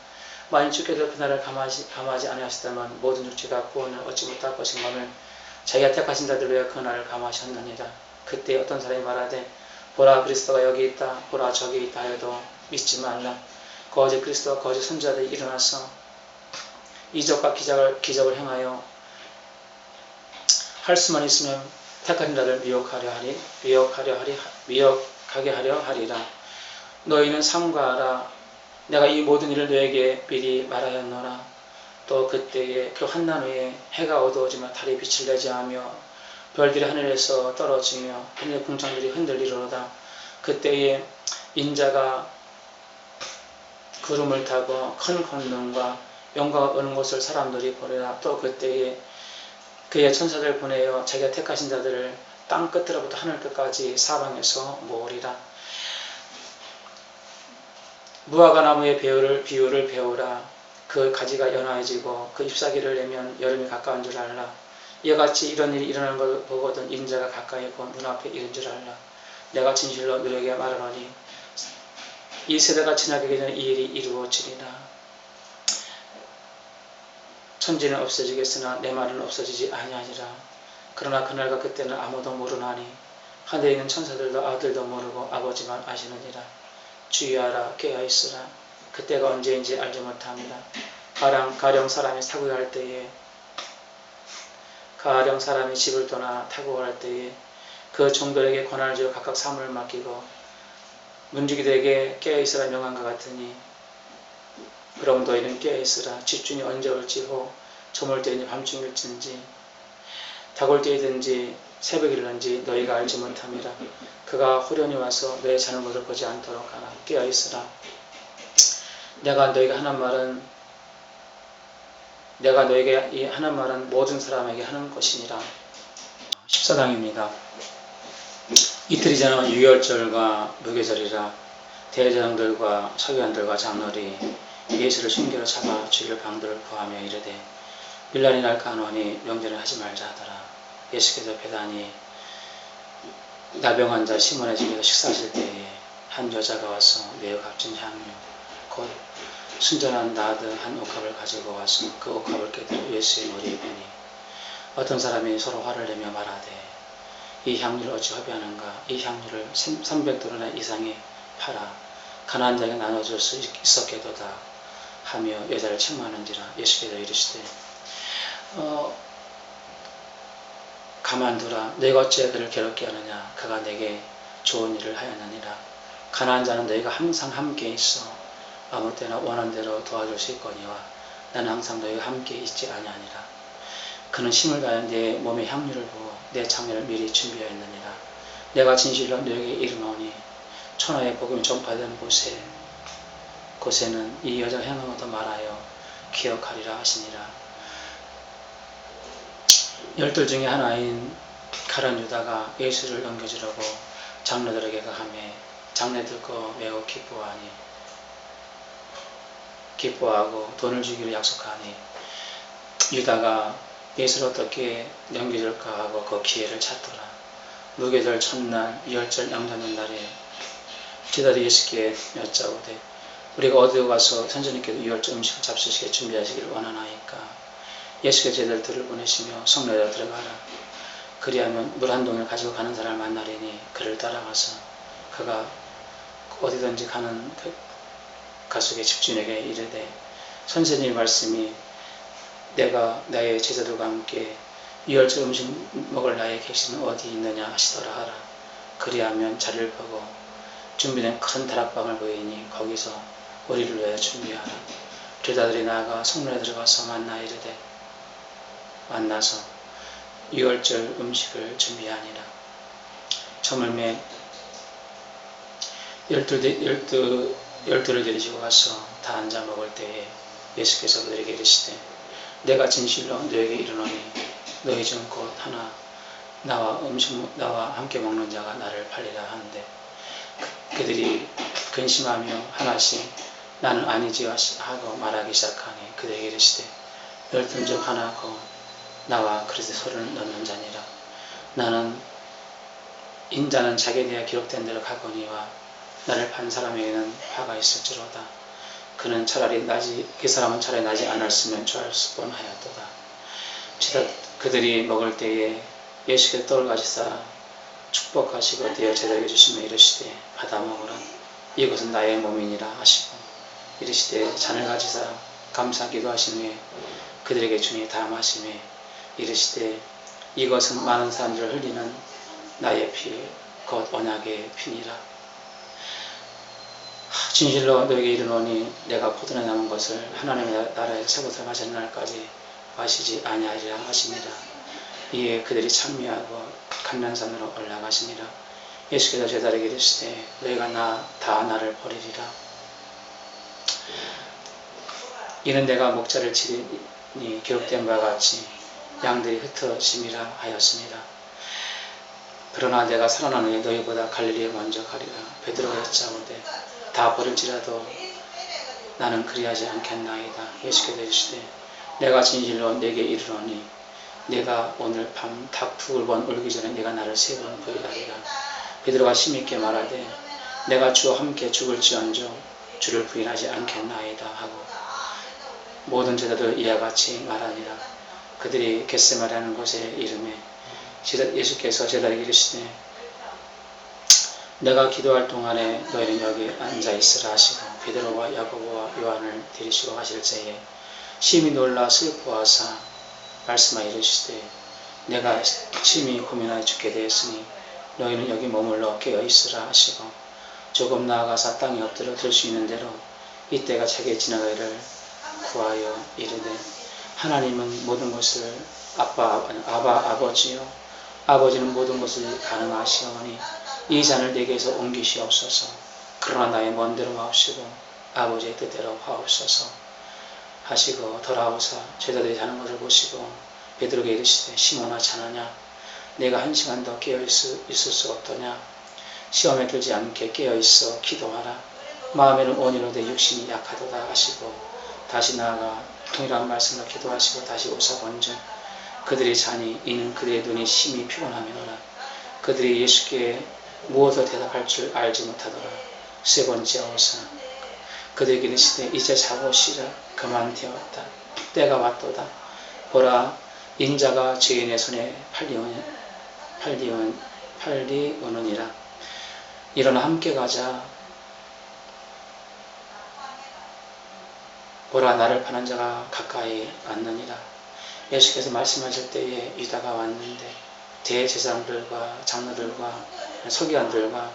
만일 주께서 그날을 감하지 아니하시다면 모든 육체가 구원을 얻지 못할 것인감을 자기가 택하신 자들 위해 그날을 감하셨느니라. 그때 어떤 사람이 말하되 보라 그리스도가 여기 있다 보라 저기 있다 하여도 믿지 말라. 거짓 그리스도와 거짓 선지자들이 일어나서 이적과 기적을 행하여 할 수만 있으면 택하신 자를 미혹하게 하려 하리라. 너희는 삼가하라. 내가 이 모든 일을 너에게 미리 말하였노라. 또 그때에 그 한난 후에 해가 어두워지며 달이 빛을 내지 하며 별들이 하늘에서 떨어지며 하늘의 궁창들이 흔들리로다. 그때에 인자가 구름을 타고 큰 권능과 영광 어느 곳을 사람들이 보리라. 또 그때에 그의 천사들을 보내어 자기가 택하신 자들을 땅 끝으로부터 하늘 끝까지 사방에서 모으리라. 무화과 나무의 비유를 배우라. 그 가지가 연화해지고 그 잎사귀를 내면 여름이 가까운 줄 알라. 이와 같이 이런 일이 일어나는 걸 보거든 인자가 가까이 본 눈앞에 이른 줄 알라. 내가 진실로 너에게 말하노니 이 세대가 지나가기 전에 이 일이 이루어지리라. 천지는 없어지겠으나 내 말은 없어지지 아니하리라. 그러나 그날과 그때는 아무도 모르나니 하늘에 있는 천사들도 아들도 모르고 아버지만 아시느니라. 주의하라 깨어있으라. 그때가 언제인지 알지 못합니다. 가령 사람이 타국할 때에 가령 사람이 집을 떠나 타국할 때에 그 종들에게 권한을 주어 각각 사물을 맡기고 문지기들에게 깨어있으라 명한 것 같으니 그럼 너희는 깨어있으라. 집중이 언제 올지호 저물 때든지 밤중일진지 다골 때이든지 새벽이든지 너희가 알지 못함이라. 그가 호련히 와서 너의 자는 것을 보지 않도록 하라. 깨어있으라. 내가 너에게 하는 말은 모든 사람에게 하는 것이니라. 14장입니다. 이틀이 지나면 유월절과 무교절이라 대제사장들과 서기관들과 장로들이 예수를 흉기로 잡아 죽일 방도를 구하며 이르되 밀란이 날까 하노니 명제는 하지 말자 하더라. 예수께서 배단이 나병 환자 시몬의 집에서 식사하실 때에 한 여자가 와서 매우 값진 향유 곧 순전한 나드 한 옥합을 가지고 와서 그 옥합을 깨뜨려 예수의 머리에 부니 어떤 사람이 서로 화를 내며 말하되 이 향유를 어찌 허비하는가. 이 향유를 300도르나 이상에 팔아 가난한 자에게 나눠줄 수 있었겠도다. 하며 여자를 책망하는지라. 예수께서 이르시되 가만두라. 내가 어찌 그를 괴롭게 하느냐. 그가 내게 좋은 일을 하였느니라. 가난한 자는 너희가 항상 함께 있어 아무 때나 원하는 대로 도와줄 수 있거니와 나는 항상 너희가 함께 있지 아니하니라. 그는 힘을 다하여 내 몸의 향유를 부어 내 장례를 미리 준비하였느니라. 내가 진실로 너희에게 이르노니 천하의 복음이 전파되는 곳에는 이 여자 행함도 말하여 기억하리라 하시니라. 열둘 중에 하나인 가룟 유다가 예수를 넘겨주려고 장로들에게 가하매 장로들과 매우 기뻐하고 돈을 주기로 약속하니 유다가 예수를 어떻게 넘겨줄까 하고 그 기회를 찾더라. 무교절 첫날 유월절 양자는 날에 제자들이 예수께 여짜오되 우리가 어디로 가서 선생님께서 유월절 음식을 잡수시게 준비하시기를 원하나이까. 예수께서 제자들을 보내시며 성내로 들어가라. 그리하면 물 한 동을 가지고 가는 사람을 만나리니 그를 따라가서 그가 어디든지 가는 가속의 집주인에게 이르되 선생님의 말씀이 내가 나의 제자들과 함께 유월절 음식 먹을 나의 객실은 어디 있느냐 하시더라 하라. 그리하면 자리를 펴고 준비된 큰 다락방을 보이니 거기서 우리를 위하여 준비하라. 제자들이 나아가 성문에 들어가서 만나서 유월절 음식을 준비하니라. 저물매 열두를 데리시고 가서 다 앉아 먹을 때에 예수께서 그들에게 이르시되 내가 진실로 너에게 이르노니 너희 중 곧 하나 나와 함께 먹는 자가 나를 팔리라 하는데 그들이 근심하며 하나씩 나는 아니지요 하고 말하기 시작하니 그들에게 이르시되 열둘 중 하나 곧 나와 그릇에 소를 넣는 자니라. 나는 인자는 자기에 대해 기록된 대로 가거니와 나를 판 사람에게는 화가 있을지로다. 그 사람은 차라리 나지 않았으면 좋을 뻔하였도다. 그들이 먹을 때에 예수께서 떡을 가지사 축복하시고 떼어 제자에게 주시며 이르시되 받아 먹으라. 이것은 나의 몸이니라 하시고 이르시되 잔을 가지사 감사 기도하신 후에 그들에게 주니 다 마시매 이르시되 이것은 많은 사람들을 흘리는 나의 피 곧 언약의 피니라. 진실로 너에게 이르노니 내가 포도에 남은 것을 하나님의 나라에서 새 것을 마시는 날까지 마시지 아니하리라 하시니라. 이에 그들이 찬미하고 감난산으로 올라가시니라. 예수께서 제자들에게 이르시되 너희가 다 나를 버리리라. 이는 내가 목자를 치리니 기록된 바와 같이 양들이 흩어짐이라 하였습니다. 그러나 내가 살아난 후에 너희보다 갈릴리에 먼저 가리라. 베드로가 여짜오되 다 버릴지라도 나는 그리하지 않겠나이다. 예수께서 이르시되 내가 진실로 내게 이르노니 내가 오늘 밤 닭 2번 울기 전에 네가 나를 3번 부인하리라. 베드로가 힘있게 말하되 내가 주와 함께 죽을지언정 주를 부인하지 않겠나이다 하고 모든 제자들 이와 같이 말하니라. 그들이 겟세마네라는 곳에 이르매 예수께서 제자들에게 이르시되 내가 기도할 동안에 너희는 여기 앉아있으라 하시고 베드로와 야고보와 요한을 데리시고 가실 때에 심히 놀라 슬퍼하사 말씀하여 이르시되 내가 심히 고민하여 죽게 되었으니 너희는 여기 머물러 깨어있으라 하시고 조금 나아가사 땅에 엎드려 들 수 있는 대로 이때가 자기의 지나가기를 구하여 이르되 하나님은 모든 것을 아버지요 아버지는 모든 것을 가능하시오니 이 잔을 내게서 옮기시옵소서. 그러나 나의 먼대로 마옵시고 아버지의 뜻대로 하옵소서 하시고 돌아오사 제자들이 자는 것을 보시고 베드로에게 이르시되 시몬아 자느냐 내가 1시간 더 깨어있을 수 없더냐. 시험에 들지 않게 깨어있어 기도하라. 마음에는 온유로되 육신이 약하도다 하시고 다시 나아가 동일한 말씀으로 기도하시고 다시 오사 본즉 그들이 자니 이는 그들의 눈이 심히 피곤함이노라. 그들이 예수께 무엇을 대답할 줄 알지 못하더라. 3번째 오사 그들에게 이르시되 이제 자고 쉬라. 그만 되었다. 때가 왔도다. 보라 인자가 죄인의 손에 팔리오느니라. 일어나 함께 가자. 보라 나를 파는 자가 가까이 왔느니라. 예수께서 말씀하실 때에 유다가 왔는데 대제사장들과 장로들과 서기관들과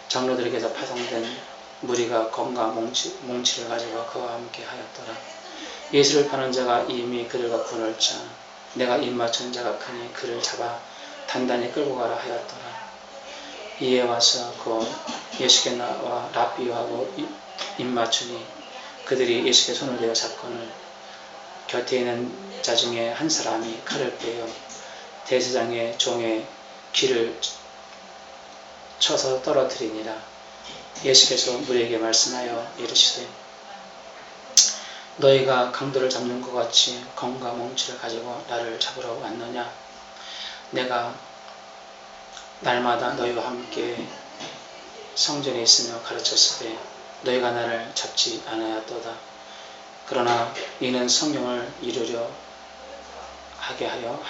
장로들에게서 파송된 무리가 검과 몽치를 가지고 그와 함께 하였더라. 예수를 파는 자가 이미 그들과 군을 짜 내가 입맞춘 자가 크니 그를 잡아 단단히 끌고 가라 하였더라. 이에 와서 곧 예수께 나와 랍비요하고 입맞추니 그들이 예수께 손을 대어 잡거늘 곁에 있는 자 중에 한 사람이 칼을 빼어 대제사장의 종의 귀를 쳐서 떨어뜨리니라. 예수께서 무리에게 말씀하여 이르시되 너희가 강도를 잡는 것 같이 검과 몽치를 가지고 나를 잡으러 왔느냐? 내가 날마다 너희와 함께 성전에 있으며 가르쳤으되 너희가 나를 잡지 않았도다. 그러나 이는 성령을 이루려 하게 하여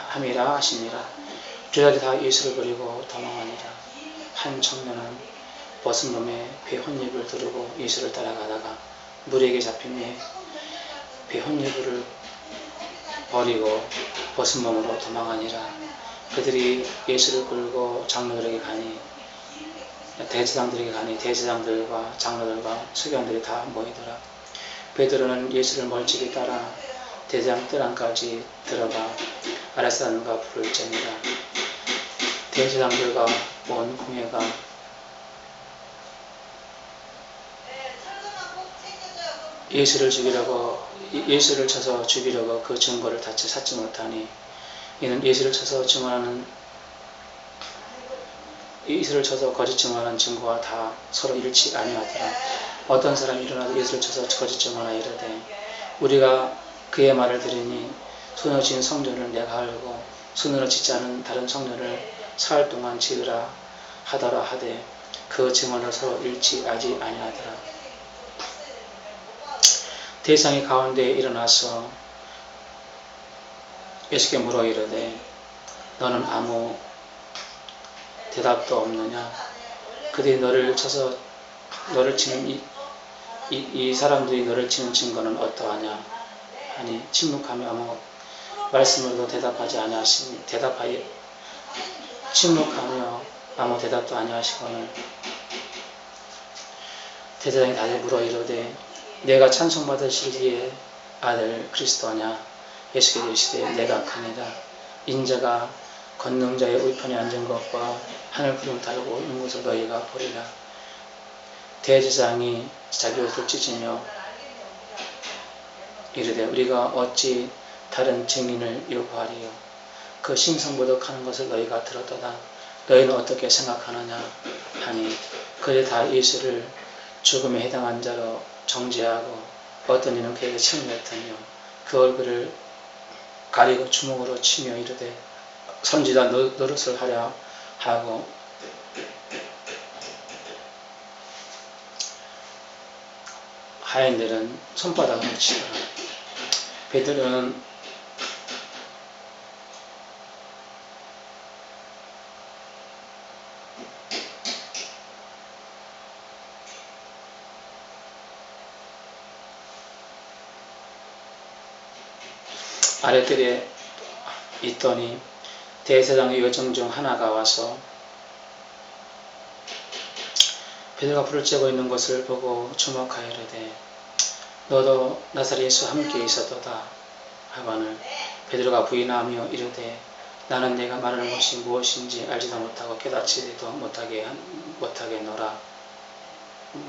함이라 하시니라. 주자들이 다 예수를 버리고 도망하니라. 한 청년은 벗은 몸에 배 혼잎을 두르고 예수를 따라가다가 무리에게 잡힘에 배 혼잎을 버리고 벗은 몸으로 도망하니라. 그들이 예수를 끌고 장로들에게 가니 대제사장들에게 가니 대제사장들과 장로들과 서기관들이 다 모이더라. 베드로는 예수를 멀찍이 따라 대제사장 뜰 안까지 들어가 아랫사람과 불을 쬐니라. 대제사장들과 온 공회가 예수를 쳐서 죽이려고 그 증거를 다치 찾지 못하니 이는 예수를 쳐서 거짓 증언하는 증거와 다 서로 일치 아니하더라. 어떤 사람이 일어나서 예수를 쳐서 거짓 증언하여 이르되 우리가 그의 말을 들으니 손으로 지은 성전을 내가 알고 손으로 짓지 않은 다른 성전을 사흘 동안 지으라 하더라 하되 그 증언을 서로 일치하지 아니하더라. 대상이 가운데에 일어나서 예수께 물어 이르되 너는 아무 대답도 없느냐? 그들이 너를 치는 이 사람들이 너를 치는 증거는 어떠하냐? 하니 침묵하며 아무 말씀으로도 대답하지 아니하시니 침묵하며 아무 대답도 아니하시거늘 대제사장이 다시 물어 이르되 내가 찬송받으실 이의 아들 그리스도냐? 예수께서 이르시되 내가 크니라. 인자가 권능자의 우편에 앉은 것과 하늘 구름 달고 있는 것을 너희가 보리라. 대제사장이 자기 옷을 찢으며 이르되 우리가 어찌 다른 증인을 요구하리요? 그 심성보덕하는 것을 너희가 들었도다. 너희는 어떻게 생각하느냐? 하니 그들이 다 예수를 죽음에 해당한 자로 정죄하고 어떤 이는 그에게 침을 뱉으며 그 얼굴을 가리고 주먹으로 치며 이르되 선지자 노릇을 하려 하고 하인들은 손바닥으로 치더라. 베드로는 아랫뜰에 있더니 대제사장의 여정 중 하나가 와서 베드로가 불을 쬐고 있는 것을 보고 주목하여 이르되 너도 나사렛 예수와 함께 있었도다 하거늘 베드로가 부인하며 이르되 나는 내가 말하는 것이 무엇인지 알지도 못하고 깨닫지도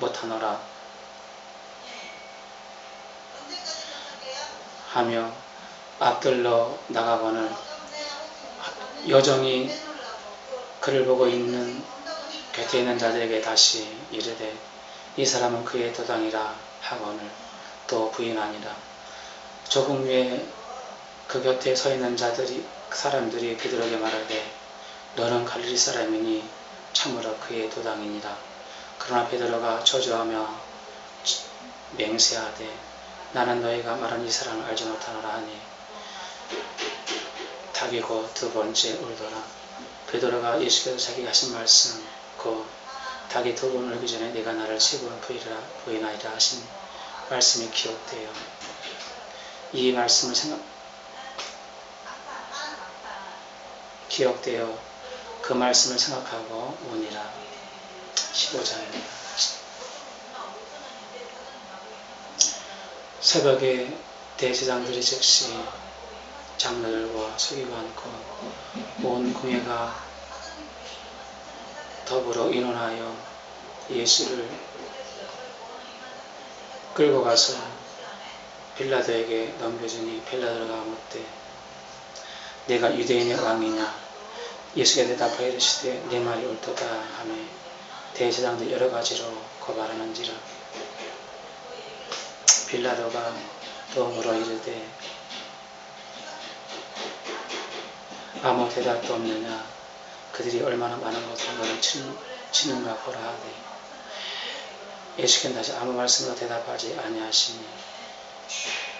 못하노라 하며 앞들러 나가거늘 여정이 그를 보고 있는 곁에 있는 자들에게 다시 이르되 이 사람은 그의 도당이라 하거늘 또 부인하니라. 조금 후에 그 곁에 서 있는 사람들이 베드로에게 말하되 너는 갈릴리 사람이니 참으로 그의 도당이니라. 그러나 베드로가 저주하며 맹세하되 나는 너희가 말한 이 사람을 알지 못하노라 하니 닭이 곧 두 번째 울더라. 베드로가 예수께서 자기가 하신 말씀 곧 닭이 두 번 울기 전에 네가 나를 세 번 부인하리라 하신 말씀이 기억돼요. 이 말씀을 기억되어 그 말씀을 생각하고 오니라. 15장입니다. 새벽에 대제사장들이 즉시 장로들과 서기관과 온 공회가 더불어 의논하여 예수를 끌고 가서 빌라도에게 넘겨주니 빌라도가 묻되 내가 유대인의 왕이냐? 예수께 대답하여 이르시되 내 말이 옳도다 하며 대제사장들 여러 가지로 고발하는지라. 빌라도가 또 물어 이르되 아무 대답도 없느냐? 그들이 얼마나 많은 것으로 너를 치는가 보라 하되 예수께는 다시 아무 말씀도 대답하지 아니하시니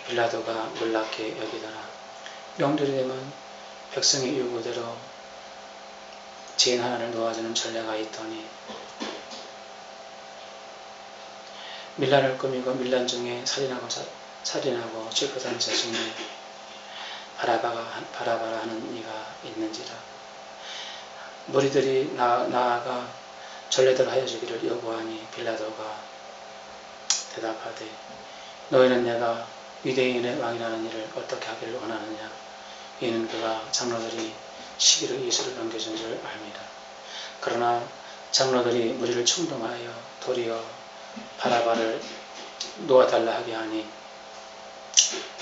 빌라도가 놀랍게 여기더라. 명절이 되면 백성의 요구대로 죄인 하나를 놓아주는 전례가 있더니 밀란을 꾸미고 밀란 중에 살인하고 질투하는 자 중에 바라바라 하는 이가 있는지라. 무리들이 나아가 전례대로 하여 주기를 요구하니 빌라도가 대답하되 너희는 내가 유대인의 왕이라는 일을 어떻게 하기를 원하느냐? 이는 그가 장로들이 시기로 예수를 넘겨준 줄 압니다. 그러나 장로들이 무리를 충동하여 도리어 바라바를 놓아달라 하게 하니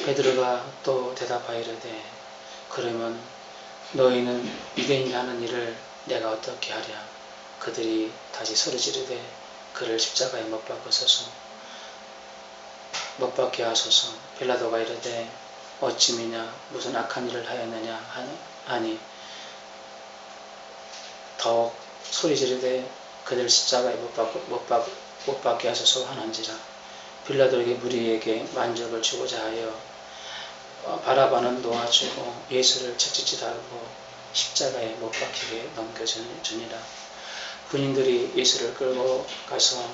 베드로가 또 대답하여 이르되 그러면 너희는 유대인이 하는 일을 내가 어떻게 하랴? 그들이 다시 소리 지르되 그를 십자가에 못 박게 하소서. 빌라도가 이르되 어찌미냐 무슨 악한 일을 하였느냐 하니 더욱 소리 지르되 그들 십자가에 못 박게 하소서 하는지라. 빌라도에게 무리에게 만족을 주고자 하여 바라바는 놓아주고 예수를 채찍질 달고 십자가에 못 박히게 넘겨주니라. 군인들이 예수를 끌고 가서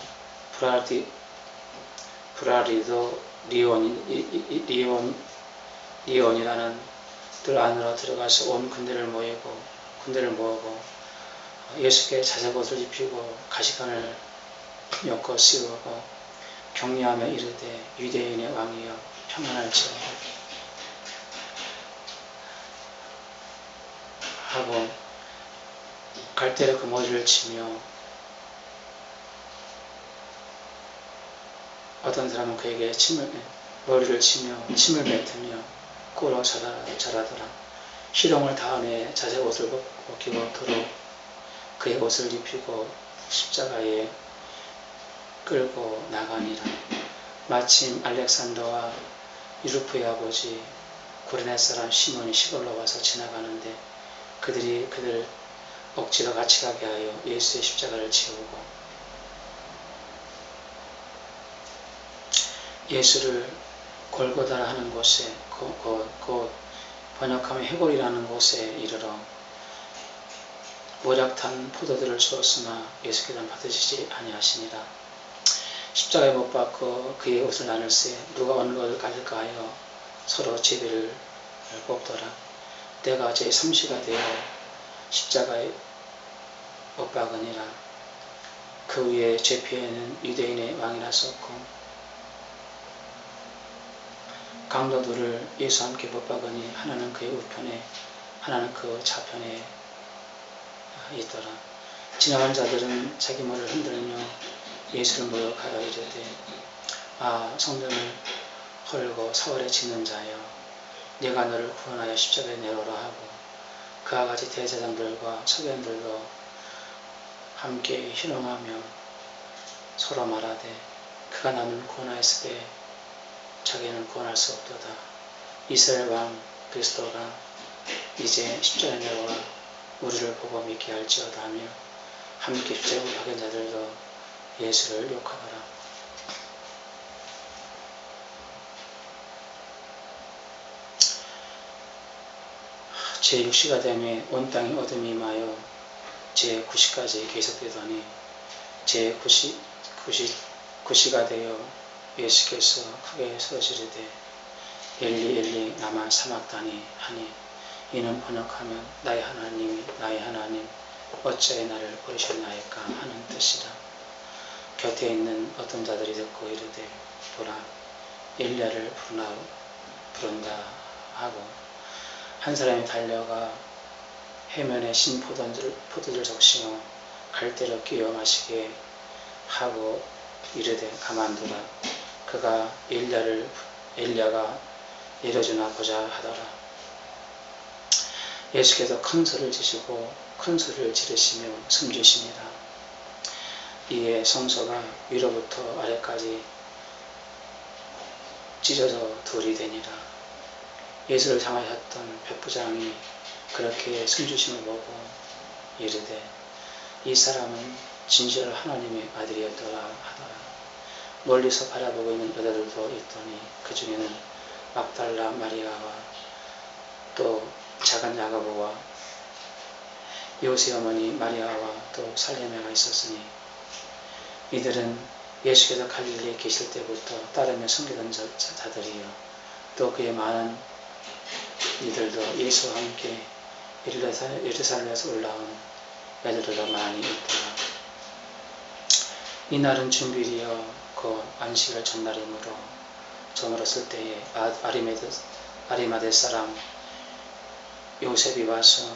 브라리도 리온이라는 들 안으로 들어가서 온 군대를 모으고 예수께 자색옷을 입히고 가시관을 엮어 씌우고 격려하며 이르되 유대인의 왕이여 평안할지어다 하고 갈대로 그 머리를 치며 어떤 사람은 그에게 머리를 치며 침을 뱉으며 꿇어 절하더라. 희롱을 다음에 자색옷을 벗기고 도로 그의 옷을 입히고 십자가에 끌고 나가니라. 마침 알렉산더와 유르프의 아버지 구레네 사람 시몬이 시골로 와서 지나가는데 그들이 그들 억지로 같이 가게 하여 예수의 십자가를 지우고 예수를 골고다라 하는 곳에 곧 번역하면 해골이라는 곳에 이르러 모략탄 포도들을 주었으나 예수께서는 받으시지 아니하시니라. 십자가에 못 박고 그의 옷을 나눌세 누가 어느 것을 가질까 하여 서로 제비를 뽑더라. 때가 제3시가 되어 십자가에 못 박으니라. 그 위에 제피에는 유대인의 왕이라 썼고 강도들을 예수와 함께 못 박으니 하나는 그의 우편에 하나는 그 좌편에 있더라. 지나간 자들은 자기 머리를 흔들며 예수를 모욕하여 이르되 성전을 헐고 사흘에 짓는 자여 네가 너를 구원하여 십자가에 내려오라 하고 그와 같이 대제사장들과 서기관들도 함께 희롱하며 서로 말하되 그가 남을 구원하였으되 자기는 구원할 수 없도다. 이스라엘 왕 그리스도가 이제 십자가에 내려와 우리를 보고 믿게 할지어다 하며 함께 십자가에 박은 자들도 예수를 욕하더라. 제6시가 되매 온 땅에 어둠이 임하여 제9시까지 계속되더니 제9시가 되어 예수께서 크게 소리지르되 엘리 엘리 라마 사막다니 하니 이는 번역하면 나의 하나님 어찌하여 나를 버리셨나이까 하는 뜻이라. 곁에 있는 어떤 자들이 듣고 이르되 보라 엘리야를 부른다 하고 한 사람이 달려가 해면에 신 포도주를 적시어 갈대로 끼워 마시게 하고 이르되 가만두라. 그가 엘리야가 내려주나 보자 하더라. 예수께서 큰 소리를 지시고 큰 소리를 지르시며 숨주시니라. 이에 성소가 위로부터 아래까지 찢어져 돌이 되니라. 예수를 향하였던 백부장이 그렇게 숨주심을 보고 이르되 이 사람은 진실로 하나님의 아들이었더라 하더라. 멀리서 바라보고 있는 여자들도 있더니 그 중에는 막달라 마리아와 또 작은 야고보와 요새 어머니 마리아와 또 살레메가 있었으니 이들은 예수께서 갈릴리에 계실 때부터 따르며 섬기던 자들이요 또 그의 많은 이들도 예수와 함께 예루살렘에서 올라온 여자들도 많이 있더라. 이날은 준비리여 그 안식일 전날이므로 저물었을 때에 아리마대 사람 요셉이 와서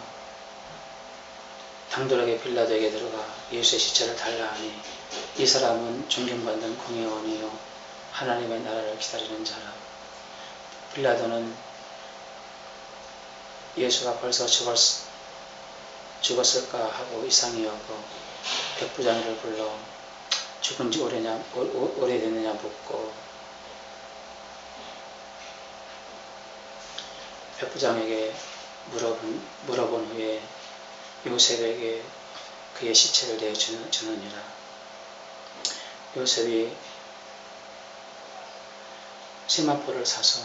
당돌하게 빌라도에게 들어가 예수의 시체를 달라 하니 이 사람은 존경받는 공회원이요 하나님의 나라를 기다리는 자라. 빌라도는 예수가 벌써 죽었을까 하고 이상히 여고 백부장이를 불러 죽은 지 오래됐느냐 묻고 백부장에게 물어본 후에 요셉에게 그의 시체를 내주느니라. 요셉이 세마포를 사서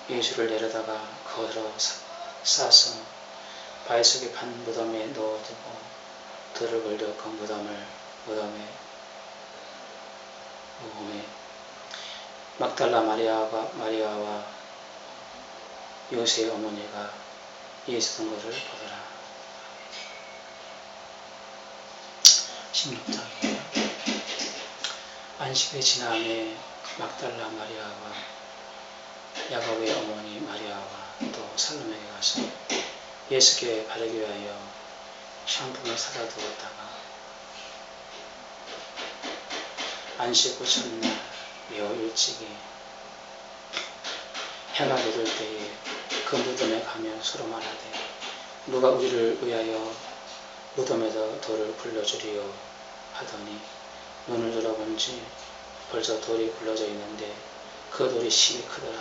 예수를 내려다가 거들어 싸서 바위 속에 판 무덤에 넣어두고 돌을 걸려 그 무덤에 막달라 마리아와 요새의 어머니가 예수 든 것을 보더라. 16장입니다. 안식일이 지남에 막달라 마리아와 야고보의 어머니 마리아와 또 살로메에 가서 예수께 바르기 위하여 샴푸를 사다 두었다가 안식 후 첫날 매우 일찍이 해가 돋을 때에 그 무덤에 가며 서로 말하되 누가 우리를 위하여 무덤에서 돌을 굴러주리요 하더니 눈을 들어본지 벌써 돌이 굴러져 있는데 그 돌이 심히 크더라.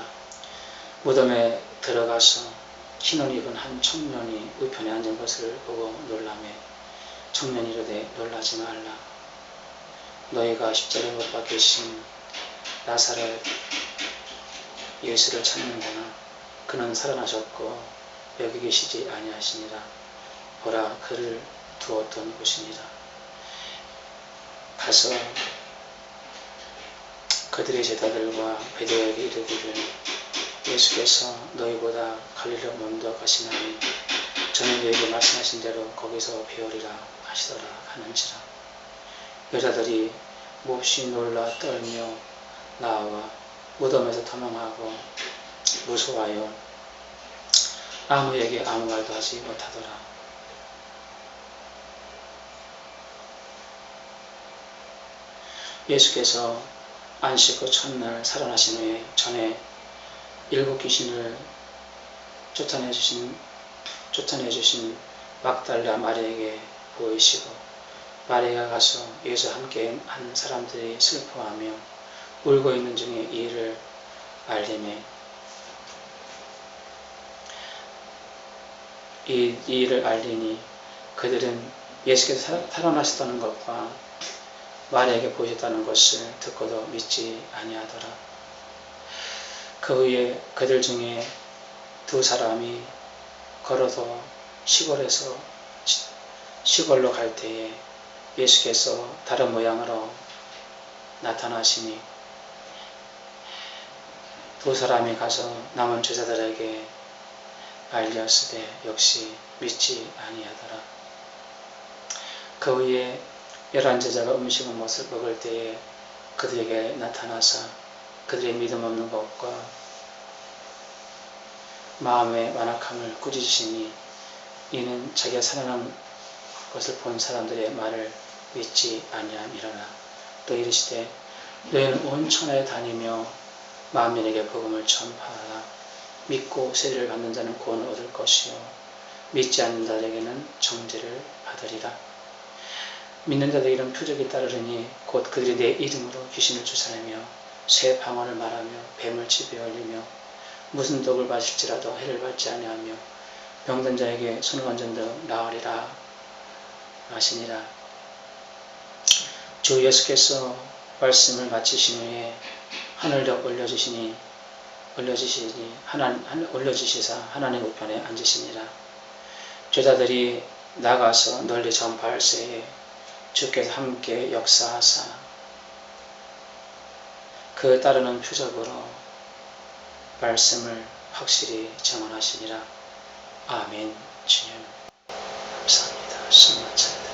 무덤에 들어가서 흰옷 입은 한 청년이 우편에 앉은 것을 보고 놀라매 청년이 이르되 놀라지 말라. 너희가 십자가에 못 박히신 나사렛 예수를 찾는구나. 그는 살아나셨고 여기 계시지 아니하시니라. 보라 그를 두었던 곳이니라. 가서 그들의 제자들과 베드로에게 이르기를 예수께서 너희보다 갈릴리로 먼저 가시나니 저는 너희에게 말씀하신 대로 거기서 배우리라 하시더라 하는지라. 여자들이 몹시 놀라 떨며 나와 무덤에서 도망하고 무서워하여 아무에게 아무 말도 하지 못하더라. 예수께서 안식 후 첫날 살아나신 후에 전에 7 귀신을 쫓아내주신 막달라 마리아에게 보이시고 마리아가 가서 예수와 함께 한 사람들이 슬퍼하며 울고 있는 중에 이 일을 알림에 이 일을 알리니 그들은 예수께서 살아나셨다는 것과 마리아에게 보이셨다는 것을 듣고도 믿지 아니하더라. 그 후에 그들 중에 2 사람이 걸어서 시골로 갈 때에 예수께서 다른 모양으로 나타나시니 두 사람이 가서 남은 제자들에게 알렸으되 역시 믿지 아니하더라. 그 후에 11제자가 음식을 먹을 때에 그들에게 나타나사 그들의 믿음 없는 것과 마음의 완악함을 꾸짖으시니 이는 자기가 살아난 것을 본 사람들의 말을 믿지 아니함이로라. 또 이르시되 너희는 온 천하에 다니며 만민에게 복음을 전파하라. 믿고 세례를 받는 자는 구원을 얻을 것이요 믿지 않는 자에게는 정죄를 받으리라. 믿는 자들에게는 표적이 따르리니 곧 그들이 내 이름으로 귀신을 쫓아내며 새 방언을 말하며 뱀을 집에 올리며 무슨 독을 마실지라도 해를 받지 아니하며 병든 자에게 손을 얹은 등 나으리라 하시니라. 주 예수께서 말씀을 마치신 후에 하늘로 올려주시사 하나님 우편에 앉으시니라. 제자들이 나가서 널리 전파할 새에 주께서 함께 역사하사 그 따르는 표적으로 말씀을 확실히 증언하시니라. 아멘. 주님 감사합니다. 수고하셨습니다.